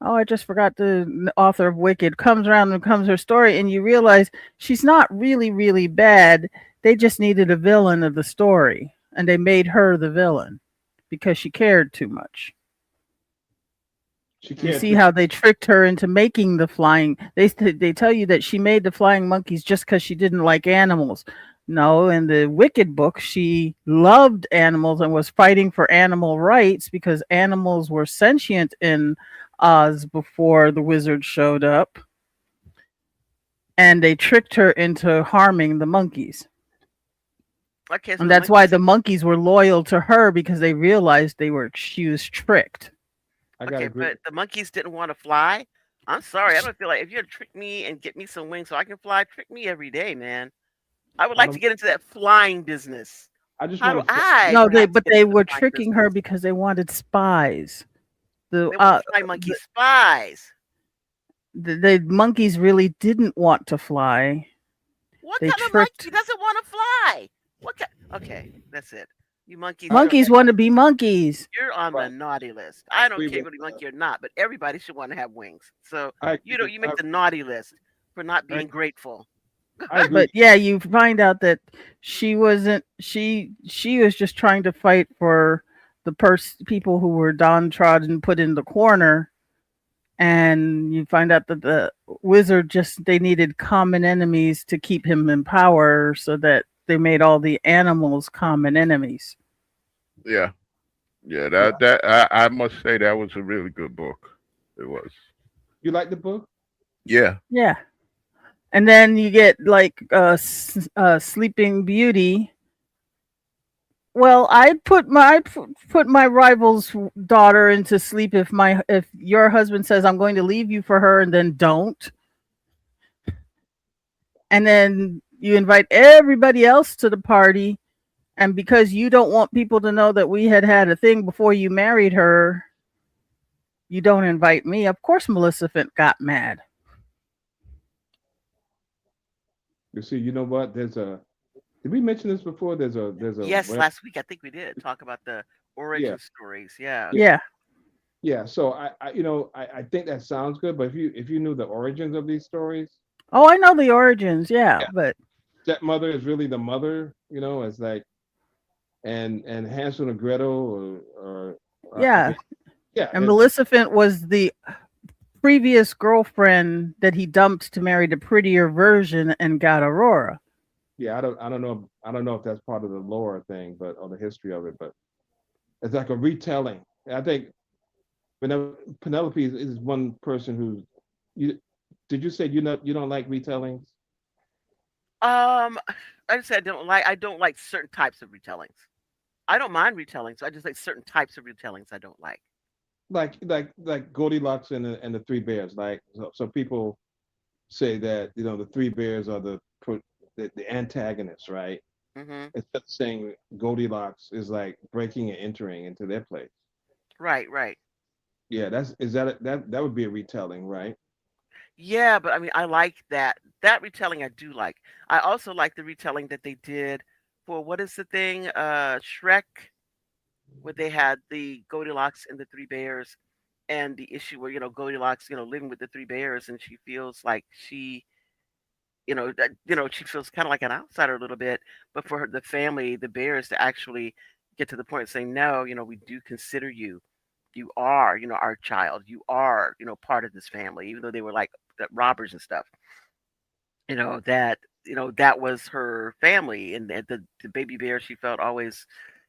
oh, I just forgot the author of Wicked comes around and comes her story, and you realize she's not really, really bad. They just needed a villain of the story, and they made her the villain because she cared too much. She You cared see too. how they tricked her into making the flying. They tell you that she made the flying monkeys just because she didn't like animals. No, in the Wicked book, she loved animals and was fighting for animal rights because animals were sentient in Oz before the wizard showed up, and they tricked her into harming the monkeys. Okay, so And the that's why monkeys. the monkeys were loyal to her because they realized she was tricked. I got to Okay, agree. but the monkeys didn't want to fly. I'm sorry. I don't feel like if you're gonna trick me and get me some wings so I can fly, trick me every day, man. I would I like to don't. get into that flying business. I just How want do to fly. I No, perhaps but get they into the were flying tricking her business? because they wanted spies. The They want flying monkey spies. the monkeys really didn't want to fly. What They kind of monkey tricked doesn't want to fly? What kind? Okay, that's it. You monkeys, I don't. monkeys want to be monkeys. you're on the Right. naughty list. I I don't agree care with. if you're a monkey or not, but everybody should want to have wings. So I agree you know, with. you make the naughty list for not I, being grateful. I agree. But yeah, you find out that she wasn't she was just trying to fight for the people who were downtrodden put in the corner, and you find out that the wizard just they needed common enemies to keep him in power, so that they made all the animals common enemies. Yeah, yeah. Yeah. I must say that was a really good book. It was. You like the book? Yeah. Yeah. And then you get like Sleeping Beauty. Well, put my rival's daughter into sleep if your husband says I'm going to leave you for her and then don't, and then you invite everybody else to the party, and because you don't want people to know that we had a thing before you married her, you don't invite me. Of course, Maleficent got mad. You see, you know what? There's a. Did we mention this before? There's a Yes, web. last week I think we did talk about the Yeah. origin stories. Yeah. Yeah. Yeah, Yeah. So I think that sounds good, but if you knew the origins of these stories, oh, I know the origins. Yeah, yeah, but stepmother is really the mother. It's like and Hansel and Gretel or I yeah, think yeah, and Maleficent was the previous girlfriend that he dumped to marry the prettier version and got Aurora. yeah. I don't know if that's part of the lore thing, but or the history of it, but it's like a retelling. I think Penelope is one person who's you. Did you say you don't like retellings? Um, I just said I don't like certain types of retellings. I don't mind retellings. I just like certain types of retellings I don't like. Like Goldilocks and the Three Bears. Like so people say that the Three Bears are the antagonists, right? Hmm. Instead of saying Goldilocks is like breaking and entering into their place. Right, right. Yeah, that would be a retelling, right? Yeah, but I mean, I like that retelling. I do like. I also like the retelling that they did for what is the thing? Shrek, where they had the Goldilocks and the Three Bears, and the issue where Goldilocks, living with the Three Bears, and she feels like she feels kind of like an outsider a little bit, but for the family, the Bears, to actually get to the point of saying, no, we do consider you. You are, our child. You are, part of this family, even though they were like robbers and stuff. That was her family, and the baby bear, she felt always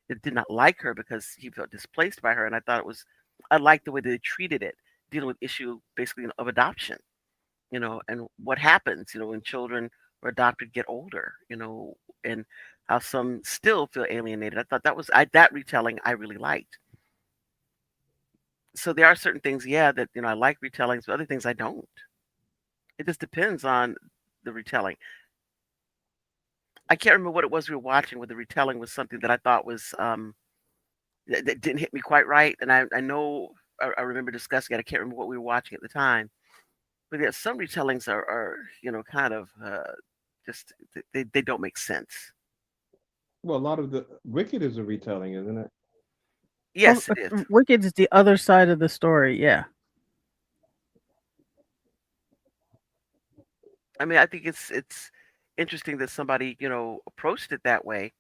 it did not like her because he felt displaced by her, and I liked the way they treated it, dealing with issue basically of adoption, and what happens, when children are adopted get older, and how some still feel alienated. I thought that retelling I really liked. So there are certain things, yeah, that I like retellings, but other things I don't. It just depends on the retelling. I can't remember what it was we were watching, where the retelling was something that I thought was that didn't hit me quite right, and I know I remember discussing it. I can't remember what we were watching at the time, but yeah, some retellings are kind of just they don't make sense. Well, a lot of the Wicked is a retelling, isn't it? Well, Yes, it is. Wicked is the other side of the story. Yeah. I mean, I think it's interesting that somebody, approached it that way,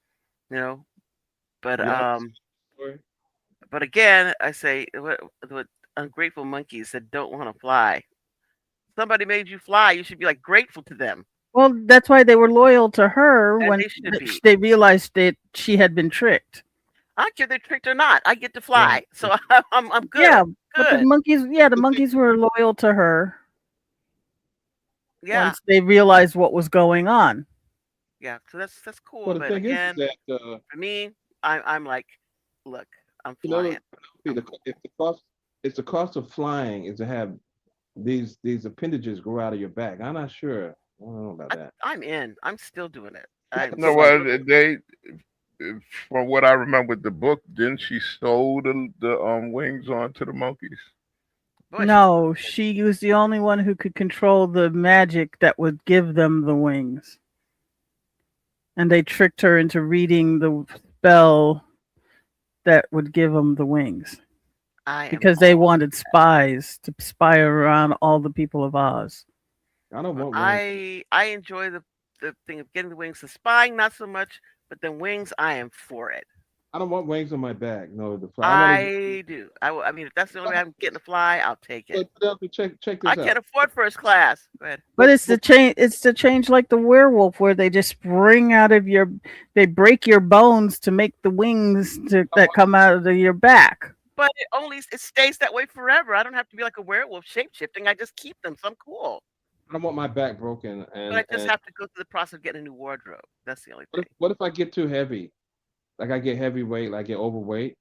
you know. But You haven't seen the story? again, I say what ungrateful monkeys that don't want to fly. Somebody made you fly. You should be like grateful to them, Well, that's why they were loyal to her and when they should be. they realized that she had been tricked. I don't care if they're tricked or not. I get to Right. fly, so I'm Yeah, good. but Good. the The thing, monkeys were loyal to her Yeah, once they realized what was going on. yeah. So that's cool. well, the But thing is again, that for me, I'm like, look, I'm you know, flying. I'm cool. if the cost, it's the cost of flying is to have these appendages grow out of your back. I'm not sure. I don't know about that. I'm in. I'm still doing it. Like I'm a No, foot, like still well, doing they from what I remember with the book, didn't she sew the wings onto the monkeys? it. Boy, she's No, she was the only one who could control the magic that would give them the wings. And they tricked her into reading the spell that would give them the wings I am because they all. wanted spies to spy around all the people of Oz. I don't Well, want wings. I enjoy the thing of getting the wings. The spying, not so much, but then wings, I am for it. I don't want wings on my back. No, the fly. I want to get. I do. I mean, if that's the only way I'm getting to fly, I'll take it. But check I this can't out. afford first class. Go ahead. But it's the But change. It's the change like the werewolf, where they just spring out of your. They break your bones to make the wings that come out of your back. But it stays that way forever. I don't have to be like a werewolf shape shifting. I just keep them, so I'm cool. I don't want my back broken. But I just And have to go through the process of getting a new wardrobe. That's the only thing. what if I get too heavy? Like I get heavyweight, like I get overweight,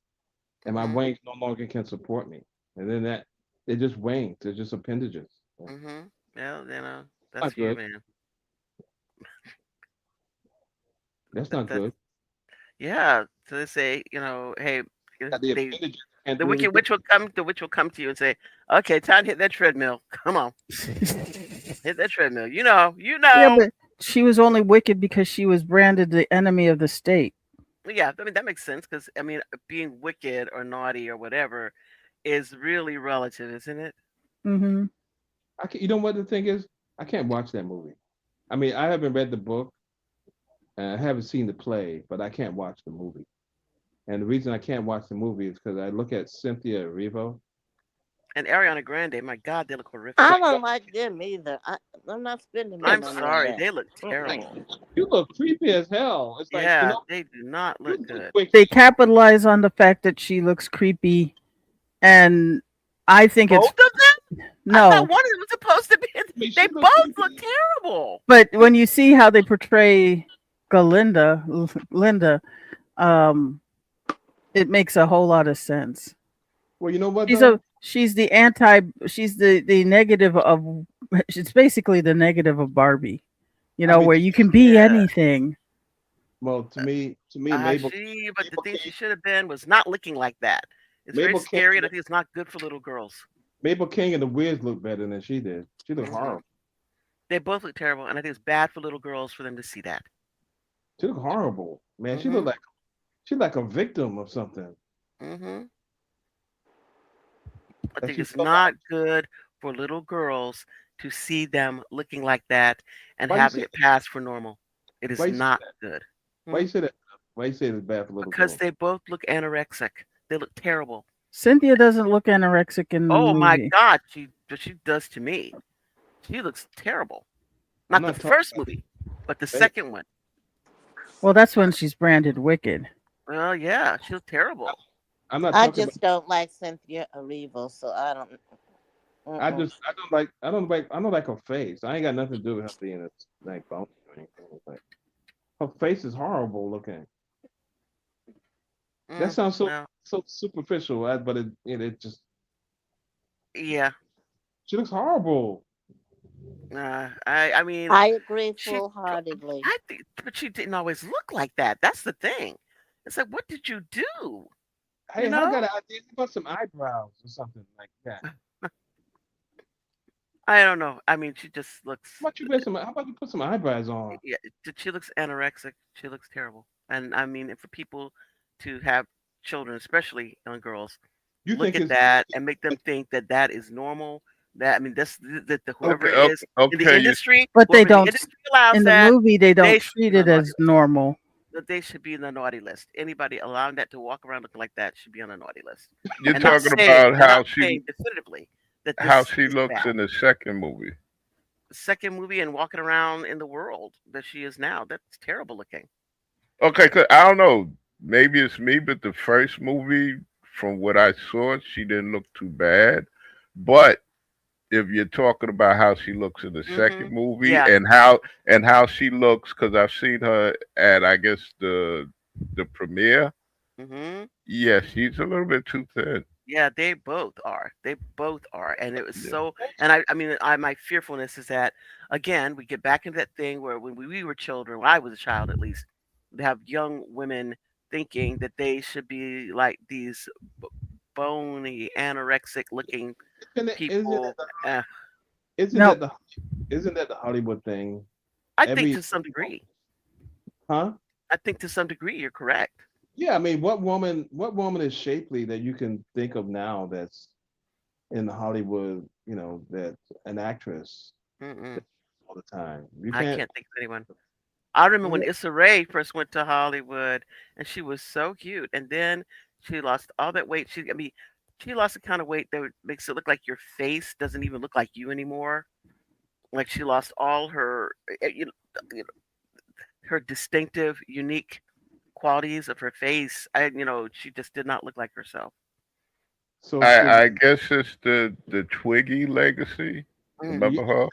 and my Mhm. wings no longer can support me. And then that they're just wings. They're just appendages. Mhm. Well, Not that's you, good. man. That's That, not that's good. yeah. So they say, hey, Got the they appendages. Can't the do wicked anything. witch will come. The witch will come to you and say, "Okay, time to hit that treadmill. Come on, hit that treadmill. You know, you Yeah, know." but she was only wicked because she was branded the enemy of the state. Yeah, I mean that makes sense because I mean being wicked or naughty or whatever is really relative, isn't it? Hmm. I can, you know what the thing is? I can't watch that movie. I mean, I haven't read the book and I haven't seen the play, but I can't watch the movie. And the reason I can't watch the movie is because I look at Cynthia Erivo. And Ariana Grande, my God, they look It's horrific. I like, don't like them either. I'm not spending my I'm money on sorry, that. they look Mm-mm. terrible. you look creepy as hell. It's like, Yeah, they do not you look look good. They wicked. capitalize on the fact that she looks creepy, and I think Both it's of them? I thought no. one of them was supposed to be. I mean, They she look both look creepy. terrible. But when you see how they portray Linda, um, it makes a whole lot of sense. Well, you know what She's though? a she's the anti she's the negative of it's basically the negative of Barbie. You I know, mean, where to you me, can be Yeah. anything. well, to me, But the Mabel thing she King, should have been was not looking like that. It's very Mabel King, scary, and I think it's not good for little girls. Mabel King and the Wiz look better than she did. She looked Hmm. horrible. They both look terrible, and I think it's bad for little girls for them to see that. She looked horrible, man. Hmm. She like a victim of something. Hmm. I That think she it's come out. not good for little girls to see them looking like that and Why you having say it pass for normal. It why is you say not that? good. Why Hmm. you say that? Why you say it's bad for little Because girls? they both look anorexic. They look terrible. Cynthia doesn't look anorexic in the Oh my movie. God, what she does to me. She looks terrible. I'm Not the not talking first about movie, but the face. second one. Well, that's when she's branded wicked. Well, yeah, she looks terrible. I'm not I talking about. just don't like Cynthia Erivo, so I don't. Mm-mm. I don't like her face. I ain't got nothing to do with her being a like bony or anything. It's like her face is horrible looking. That sounds Well, so superficial, but it just yeah. she looks horrible. I mean, I agree she. full heartedly. I think, but she didn't always look like that. That's the thing. It's like, what did you do? You Hey, I know? got an idea. How about some eyebrows or something like that? I don't know. I mean, she just looks. How about you put some eyebrows on? Yeah, she looks anorexic. She looks terrible. And I mean, for people to have children, especially young girls, You look think at it's that and make them think that that is normal. That I mean, this that the whoever Okay, it okay, is in the okay. industry, But they whoever in the don't industry allows in the that, movie they they don't should be treat on it the naughty as list. normal. That they should be in the naughty list. Anybody allowing that to walk around looking like that should be on the naughty list. You're And not talking saying about and not saying definitively that how this she is looks bad. in the second movie. The second movie and walking around in the world that she is now, that's terrible looking. Okay, 'cause I don't know. Maybe it's me, but the first movie, from what I saw, she didn't look too bad. But if you're talking about how she looks in the second Mhm. movie Yeah. and how she looks, because I've seen her at I guess the premiere. Mhm. Yeah, she's a little bit too thin. Yeah, they both are. They both are. And it was Yeah. so and I mean my fearfulness is that again, we get back into that thing where when we were children, when I was a child at least, they have young women thinking that they should be like these b- bony anorexic looking isn't it, isn't people. it the, Uh, isn't No, that the isn't that the Hollywood thing? I think Every to some degree. huh? I think to some degree you're correct. Yeah, I mean, what woman is shapely that you can think of now that's in Hollywood, that's an actress Mm-mm. that all the time. You I can't. can't think of anyone. I remember You when can't Issa Rae first went to Hollywood, and she was so cute, and then she lost all that weight. I mean, she lost the kind of weight that makes it look like your face doesn't even look like you anymore. Like she lost all her, her distinctive, unique qualities of her face. She just did not look like herself. so I guess it's the Twiggy legacy. Mm. yeah, Remember her?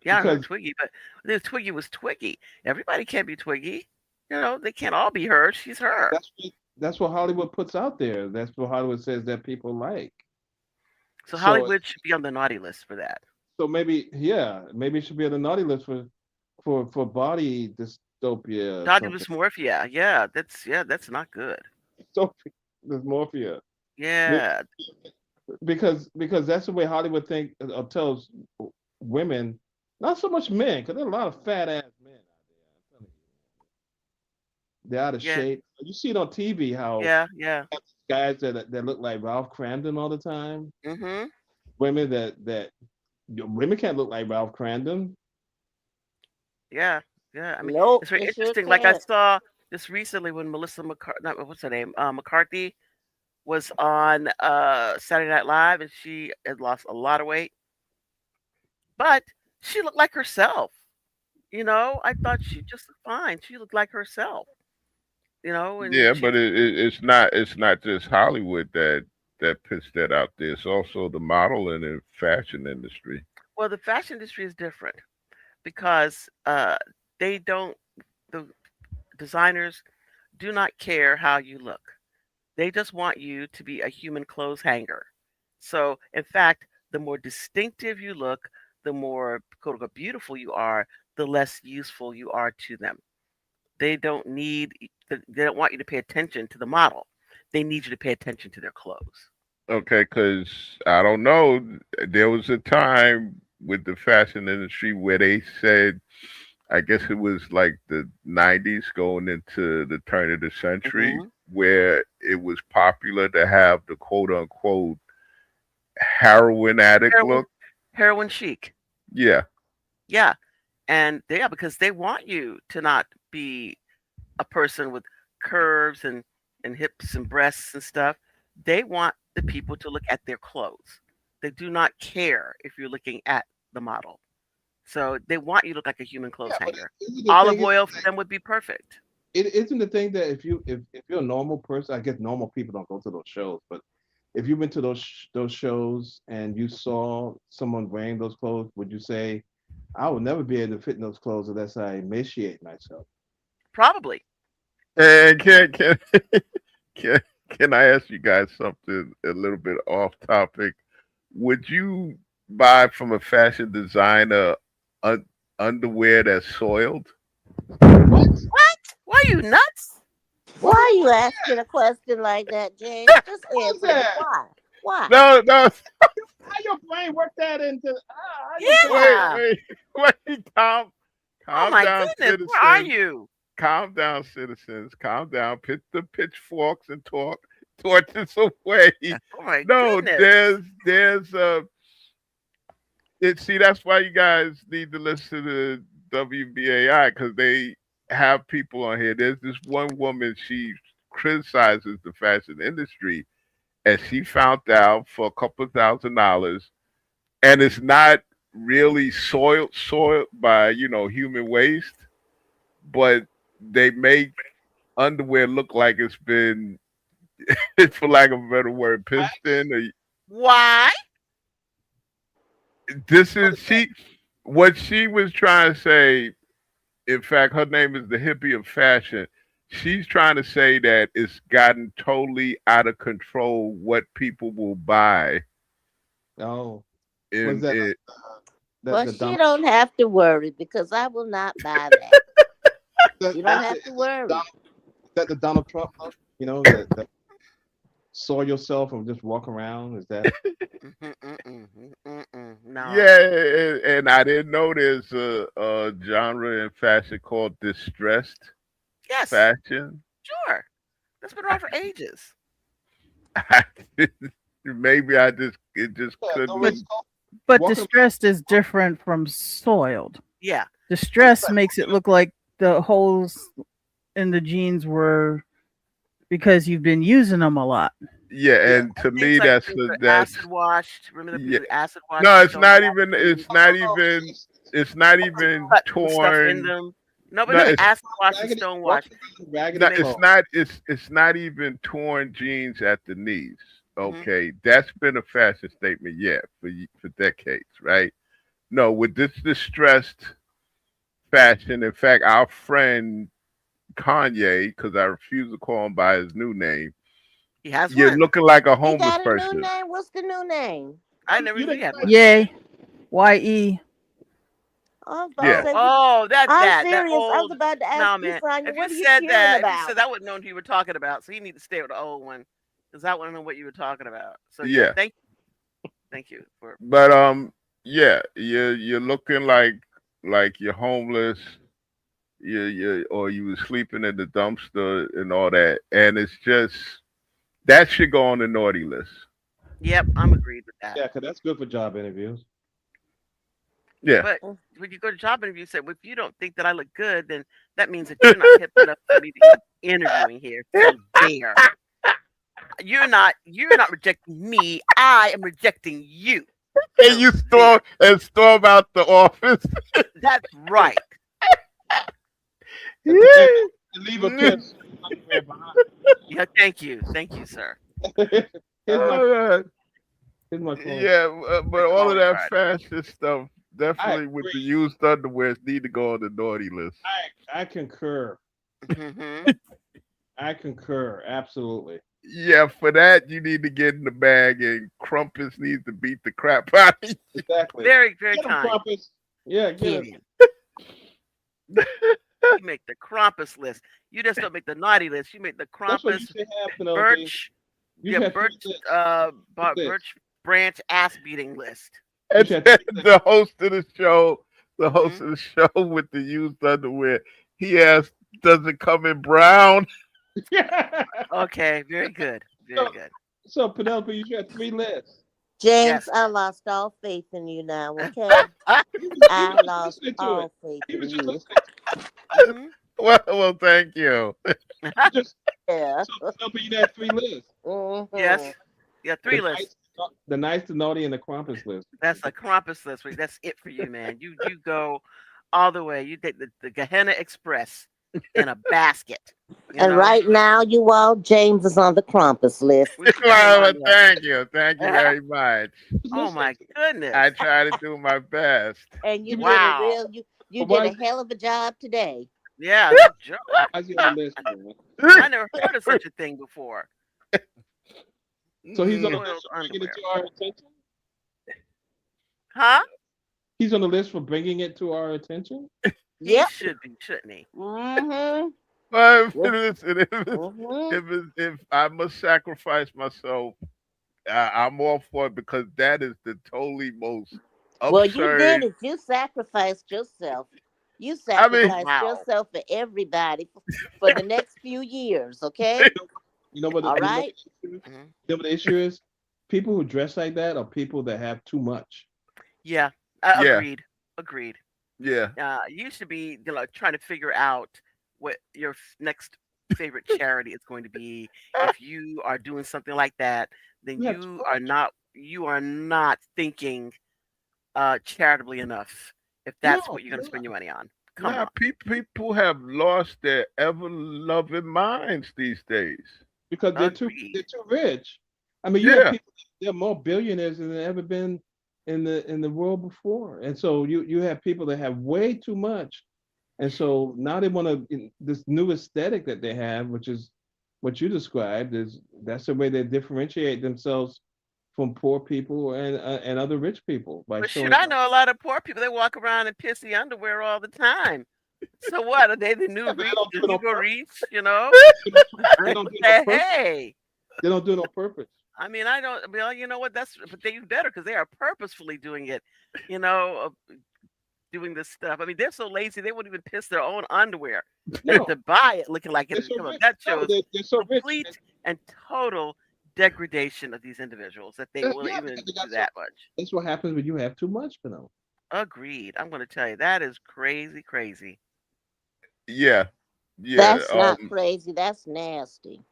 Yeah, I remember because Twiggy, but the Twiggy was Twiggy. Everybody can't be Twiggy. They can't all be her. She's her. that's what Hollywood puts out there. That's what Hollywood says that people like. So So Hollywood should be on the naughty list for that. so maybe yeah, maybe it should be on the naughty list for body dystopia or Body something. dysmorphia. Yeah, that's not good. Dystopia, dysmorphia. Maybe, Yeah, because that's the way Hollywood think tells women, not so much men, because there are a lot of fat ass men out there. I'm telling you, they're out of yeah, shape. You see it on TV how yeah. guys that look like Ralph Cramden all the time. Mhm. Women that women can't look like Ralph Cramden. Yeah, yeah. I mean, Nope, it's very they sure interesting. Like I can't. saw this recently when Melissa McCarthy, not what's her name, McCarthy was on Saturday Night Live, and she had lost a lot of weight, but she looked like herself. I thought she just looked fine. She looked like herself. And Yeah, she but it's not just Hollywood that puts that out there. It's also the modeling and fashion industry. well, the fashion industry is different because they don't the designers do not care how you look. They just want you to be a human clothes hanger. So, in fact, the more distinctive you look, the more quote unquote beautiful you are, the less useful you are to them. They don't want you to pay attention to the model. They need you to pay attention to their clothes. Okay, because I don't know. There was a time with the fashion industry where they said, I guess it was like the 90s going into the turn of the century, Hmm. where it was popular to have the quote unquote heroin addict Heroin, look. heroin chic. Yeah. Yeah. And yeah, because they want you to not be a person with curves and hips and breasts and stuff. They want the people to look at their clothes. They do not care if you're looking at the model. So they want you to look like a human clothes Yeah, but hanger. isn't the Olive thing is, oil for them would be perfect. it isn't the thing that if you're a normal person, I guess normal people don't go to those shows, but if you went to those shows and you saw someone wearing those clothes, would you say, I would never be able to fit in those clothes unless I emaciate myself? Probably. And can can I ask you guys something a little bit off topic? Would you buy from a fashion designer un- underwear that's soiled? What? What? Why are you nuts? What? Why are you asking a question like that, James? Just What is answer me. that? Why? Why? No, no. How your brain work that into? How your brain? Wait, Yeah. wait, wait. Oh Calm my down, goodness. Where are citizens. you? Calm down, citizens. Calm down. Put the pitchforks and talk. torches away. Oh my No, goodness. there's it. See, that's why you guys need to listen to WBAI because they have people on here. There's this one woman. She criticizes the fashion industry, and she found out for a couple of $1,000, and it's not really soiled by human waste, but they make underwear look like it's been, for lack of a better word, piston. Or, Why? this is she. What she was trying to say. In fact, her name is the hippie of fashion. She's trying to say that it's gotten totally out of control what people will buy Oh, was in that it. that Well, the she Donald don't have to worry because I will not buy that. that, You don't that's have it, to Donald, worry. that the Donald Trump look? That soil yourself and just walk around. Is that No. Yeah, and I didn't know there's a genre in fashion called distressed Yes, fashion. sure. That's been around for ages. Maybe it just yeah? No But couldn't. race called but walking around. distressed is different from soiled. Yeah. Distress makes it look like the holes in the jeans were because you've been using them a lot. Yeah, Yeah, and to Things me like that's things are that's acid washed. Remember the yeah. people who acid wash No, and it's stone not wash even. jeans, It's not even cut some stuff in torn. them. No, but No, no, it's acid wash and raggedy, stone wash. walking around raggedy no, Make it's clothes. not. It's not even torn jeans at the knees. hmm Okay, that's been a fashion statement, yeah, for decades, right? No, with this distressed fashion. In fact, our friend Kanye, because I refuse to call him by his new name, He has you're one. looking like a He homeless got a new person. name. What's the new name? I never You knew he didn't had say one. Yay. Ye. I was about to Yeah, Oh, say, oh, I'm that serious. I was old. about to ask No, you, man. Sonya, what are you cheering If you about? said that, I wouldn't know who you were talking about. So you need to stay with the old one, because I want to know what you were talking about. So yeah, yeah. thank you for. But yeah, you're looking like you're homeless. Or you was sleeping in the dumpster and all that, and it's just that should go on the naughty list. Yep, I'm agreed with that. yeah, because that's good for job interviews. Yeah, But Mm. when you go to job interviews, say, well, if you don't think that I look good, then that means that you're not hip enough for me to be interviewing here. So there, you're not rejecting me. I am rejecting you. and So you there, storm out the office. that's right. And, and, and leave a pair of underwear behind. Yeah, thank you, sir. here's my Uh, here's my phone. yeah, but Make them all of always that right. fashion stuff I definitely with the agree. used underwears need to go on the naughty list. I concur. hmm I concur. Absolutely. Yeah, for that you need to get in the bag, and Crumpus needs to beat the crap out of Exactly. Very, very Get them kind. crumpets. Yeah, get it. Canadian. You make the Krampus list. You just don't make the naughty list. You make the That's what you Krampus should have, Penelope. Birch, You yeah, should have three Birch, lists. Lists. Birch branch ass beating list. You And should then have three lists. the host of the show, the host hmm of the show with the used underwear, he asked, "Does it come in brown?" Okay, very good, very so, good. so Penelope, you should have three lists. James, Yes. I lost all faith in you now, okay? You I were just lost listening to it. all faith He was in just you. listening. hmm Well, thank you. You just Yeah. so Penelope, you had three lists. Yes. hmm Yeah, The three lists. nice, the nice, the naughty, and the Krampus list. That's a Krampus list. That's it for you, man. You go all the way. You take the Gehenna Express in a basket. You And know. right now, you all, James is on the Krampus list. What you doing on Thank you that? very much. Just Oh listening my to I goodness! try to do my best. And you you. did a Wow. real, you But did why a is hell of a job today. Yeah, no joke. why is he on the list, man? I never heard of such a thing before. So he's on the Mm, Soiled list for bringing it underwear. to our attention. Huh? He's on the list for bringing it to our attention. He Yep. should be, shouldn't he? Mm-hmm. but Yep. listen, Mm-hmm. if I must sacrifice myself, I'm all for it because that is the totally most Well, you did absurd. it. You sacrificed yourself. You I mean, sacrificed Wow. yourself for everybody for the next few years, okay? You know what? All You know what right. the issue is? Mhm. You know what the issue is? People who dress like that are people that have too much. Yeah, Yeah, agreed. Agreed. yeah, You should be, trying to figure out what your next favorite charity is going to be. If you are doing something like that, then You have too much. you are not thinking charitably enough. If that's No, what you're going you're to spend not. your money on, come nah, on. people have lost their ever loving minds these days. Because they're Agreed. too rich. I mean, you have Yeah, people, there are more billionaires than there ever been in the world before. And so you have people that have way too much. And so now they want to this new aesthetic that they have, which is what you described, is that's the way they differentiate themselves from poor people and other rich people by But shoot, showing I off. know a lot of poor people. They walk around in pissy underwear all the time. So what? Are they the Yeah, new but they reach, don't do the it on Negro purpose. reach? You know? They don't do it on purpose. Hey. They don't do it on purpose. I mean, I don't. Well, you know what? But they better because they are purposefully doing it. You know, doing this stuff. I mean, they're so lazy they won't even piss their own underwear No, to buy it, looking like they're it. so Come on, rich. that No, shows they're so rich. complete and total degradation of these individuals that they will Yeah, because even they do got so. that much. That's what happens when you have too much, you know. Agreed. I'm going to tell you that is crazy, crazy. yeah, yeah. That's not crazy. That's nasty.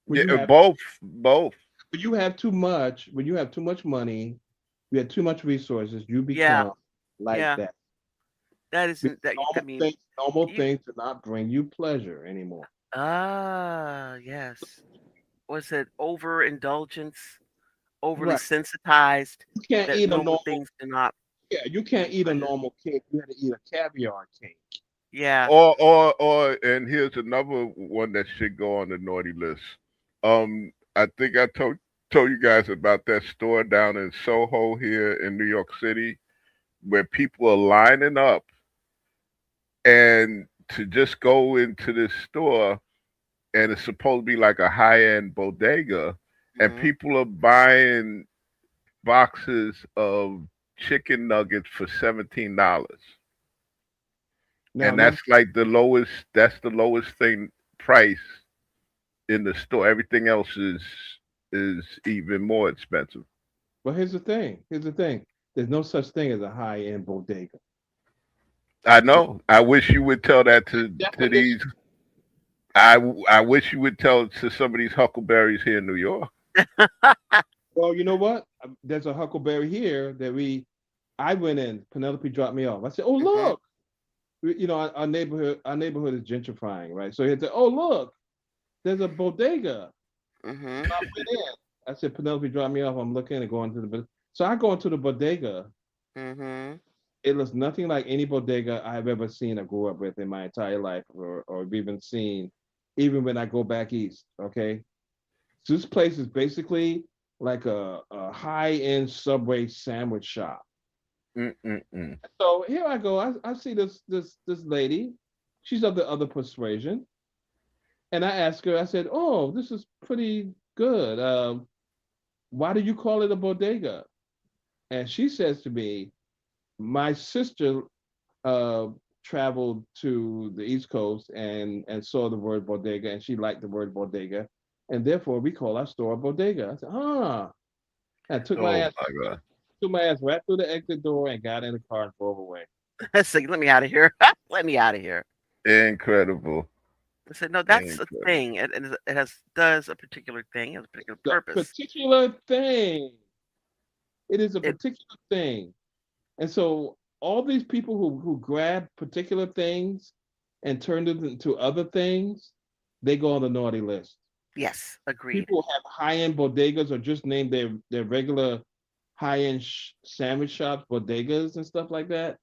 When you Yeah, have both. when you have too much, when you have too much money, you have too much resources, you Yeah, become like yeah. that. That Because isn't that. I mean, normal you. things do not bring you pleasure anymore. Yes. Was it overindulgence, overly Right. sensitized You can't that eat a normal normal. things do not Yeah, you bring can't you eat a pleasure? normal cake. You had to eat a caviar cake. Yeah. And here's another one that should go on the naughty list. I think I told you guys about that store down in Soho here in New York City where people are lining up and to just go into this store, and it's supposed to be like a high-end bodega, and Hmm. people are buying boxes of chicken nuggets for $17. Now, And now, that's the lowest thing price in the store. Everything else is even more expensive. but here's the thing. Here's the thing. There's no such thing as a high-end bodega. I know. I wish you would tell that to these. Definition. I wish you would tell to some of these huckleberries here in New York. Well, you know what? There's a Huckleberry here that I went in. Penelope dropped me off. I said, "Oh, Hmm. look." You know, our neighborhood is gentrifying, right? So he said, "Oh, look, there's a bodega." Hmm. So I went in. I said, "Penelope, drop me off. I'm looking and going to So I go into the bodega. Hmm. It looks nothing like any bodega I've ever seen or grew up with in my entire life, or even seen, even when I go back east. Okay, so this place is basically like a high-end Subway sandwich shop. Mm-mm-mm. So here I go. I see this lady. She's of the other persuasion. And I asked her, I said, "Oh, this is pretty good. Why do you call it a bodega?" And she says to me, "My sister uh, traveled to the East Coast and saw the word bodega, and she liked the word bodega, and therefore we call our store a bodega." I said, "Ah." I Oh my God. took my ass right through the exit door and got in the car and drove away. So let me out of here. Let me out of here. Incredible. I said, no, that's a Incredible. thing. It has does a particular thing, has a particular The purpose. particular thing. It is a It particular thing. And so all these people who grab particular things and turn them into other things, they go on the naughty list. Yes, agreed. People who have high-end bodegas or just name their regular high-end sandwich shops, bodegas and stuff like that,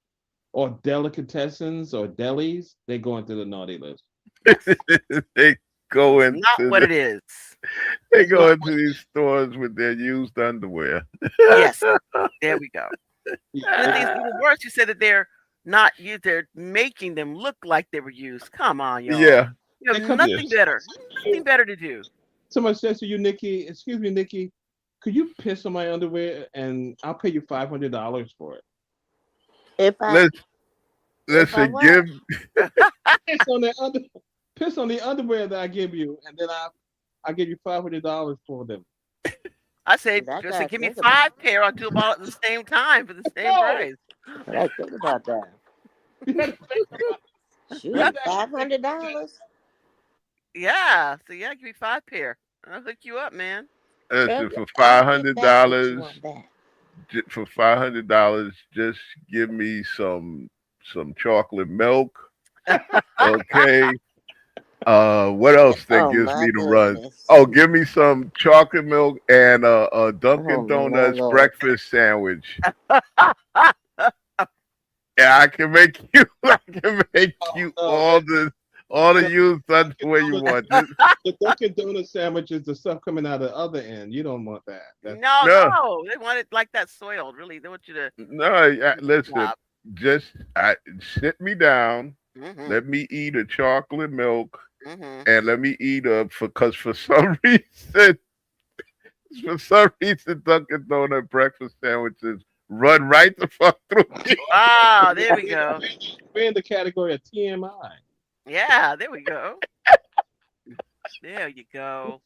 or delicatessens or delis, they go into the naughty list. Yes. they go It's into not what the it is. they It's not go what into these stores with their used underwear. Yes. There we go. yeah, And the thing is even worse, you said that they're not you they're making them look like they were used. Come on, y'all. Yeah, You have they come yeah. nothing better. Nothing better to do. somebody says to you, Nikki, excuse me, Nikki, could you piss on my underwear and I'll pay you $500 for it? If I Let's if I listen. what? Piss on that under, piss on the underwear that I give you, and then I give you $500 for them. That I say, guy give me think about. 5 pair. I'll do them all at the same time for the same No, price. I gotta think about that. you got to think about Shoot, it. $500. Yeah. So yeah, give me 5 pair. I'll hook you up, man. Listen, Baby, I'll get back with you on that. for $500, just give me some chocolate milk. Okay. What else that Oh gives my me the run? goodness. Oh, give me some chocolate milk and a Oh Dunkin' my Donuts lord. breakfast sandwich. Yeah, I can make you. I can make Oh you no, all the the use done the Dunkin' way you Donuts, want. Just the Dunkin' Donut sandwich is the stuff coming out of the other end. You don't want that. That's No, no, no. They want it like that soiled. Really, they want you to no. Yeah, listen, stop. just sit me down. Mm-hmm. Let me eat a chocolate milk, Mm-hmm. and let me eat a because for some reason, Dunkin' Donut breakfast sandwiches run right the fuck through me. Ah, there we we're, go. we're in the category of TMI. Yeah, there we go. There you go.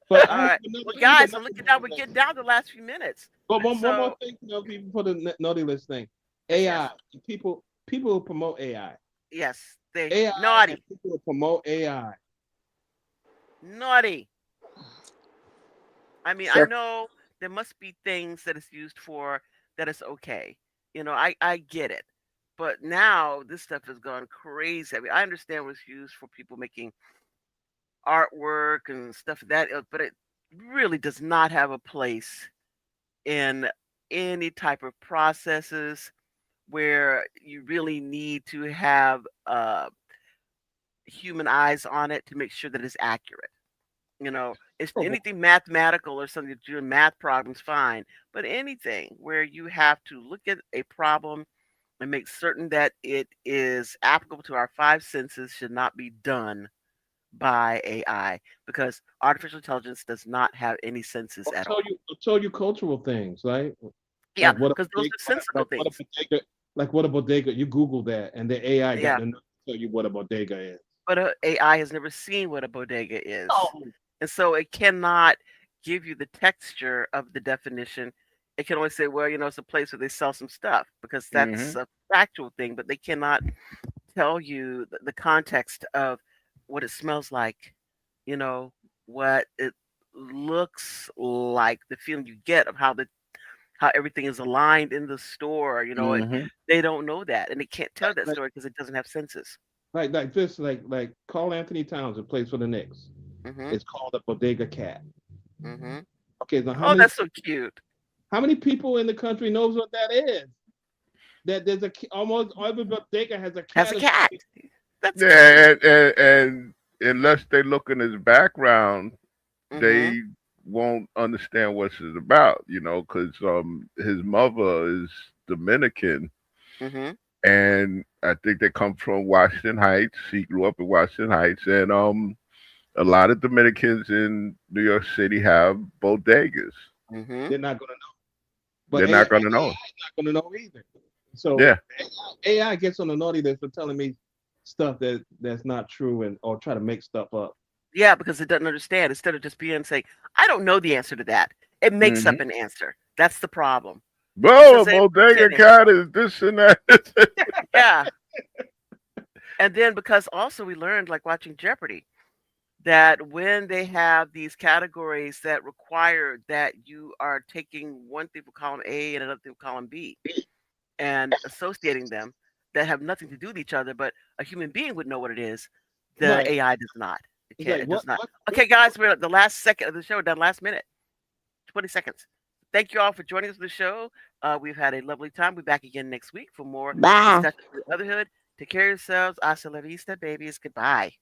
But All I have right. another, Well, I have guys, I'm another looking down. We're one. getting down to the last few minutes. But one more So thing, for the naughty list thing. yes, yes, AI. People who promote AI. yes. They AI and naughty, people who promote AI. naughty. I mean, I So know there must be things that it's used for that is okay. I get it. But now this stuff has gone crazy. I mean, I understand what it's used for people making artwork and stuff of that, but it really does not have a place in any type of processes where you really need to have human eyes on it to make sure that it's accurate. It's Oh, but anything mathematical or something that you're doing math problems, fine. But anything where you have to look at a problem and make certain that it is applicable to our five senses should not be done by AI because artificial intelligence does not have any senses at all. I told you cultural things, right? Yeah, Like what a because those bodega, are sensible what a things. bodega, like what a bodega. You Google that, and the AI got Yeah, to tell you what a bodega is. but AI has never seen what a bodega is. Oh, And so it cannot give you the texture of the definition. It can only say, well, it's a place where they sell some stuff because that's Hmm. a factual thing, but they cannot tell you the context of what it smells like, you know, what it looks like, the feeling you get of how everything is aligned in the store. Hmm. They don't know that, and they can't tell that like story because it doesn't have senses. like this, like Carl Anthony Towns, who plays for the Knicks. Hmm. It's called a bodega cat. Hmm. Okay, so Oh, that's so cute. how many people in the country knows what that is? That there's almost every bodega has a Has cat. a cat. That's cute. Yeah, and unless they look in his background, Hmm. they won't understand what it's about. Because his mother is Dominican, Hmm. and I think they come from Washington Heights. He grew up in Washington Heights, and a lot of Dominicans in New York City have bodegas. Hmm. They're not gonna know, but They're AI not is gonna know. not gonna know either. So Yeah. AI gets on the naughty list for telling me stuff that's not true and or try to make stuff up. Yeah, because it doesn't understand. Instead of just being saying, I don't know the answer to that, it makes Hmm. up an answer. That's the problem. Bro, a Because they bodega pretending. cat is this and that. Yeah. And then because also we learned, like watching Jeopardy, that when they have these categories that require that you are taking one thing from column A and another thing from column B and associating them that have nothing to do with each other, but a human being would know what it is, the Right. AI does not. It It's can't. like It does not. what Okay, guys, we're at the last second of the show, done last minute, 20 seconds. Thank you all for joining us for the show. We've had a lovely time. We'll be back again next week for more Bye. discussion of motherhood. Take care of yourselves. Hasta la vista, babies. Goodbye.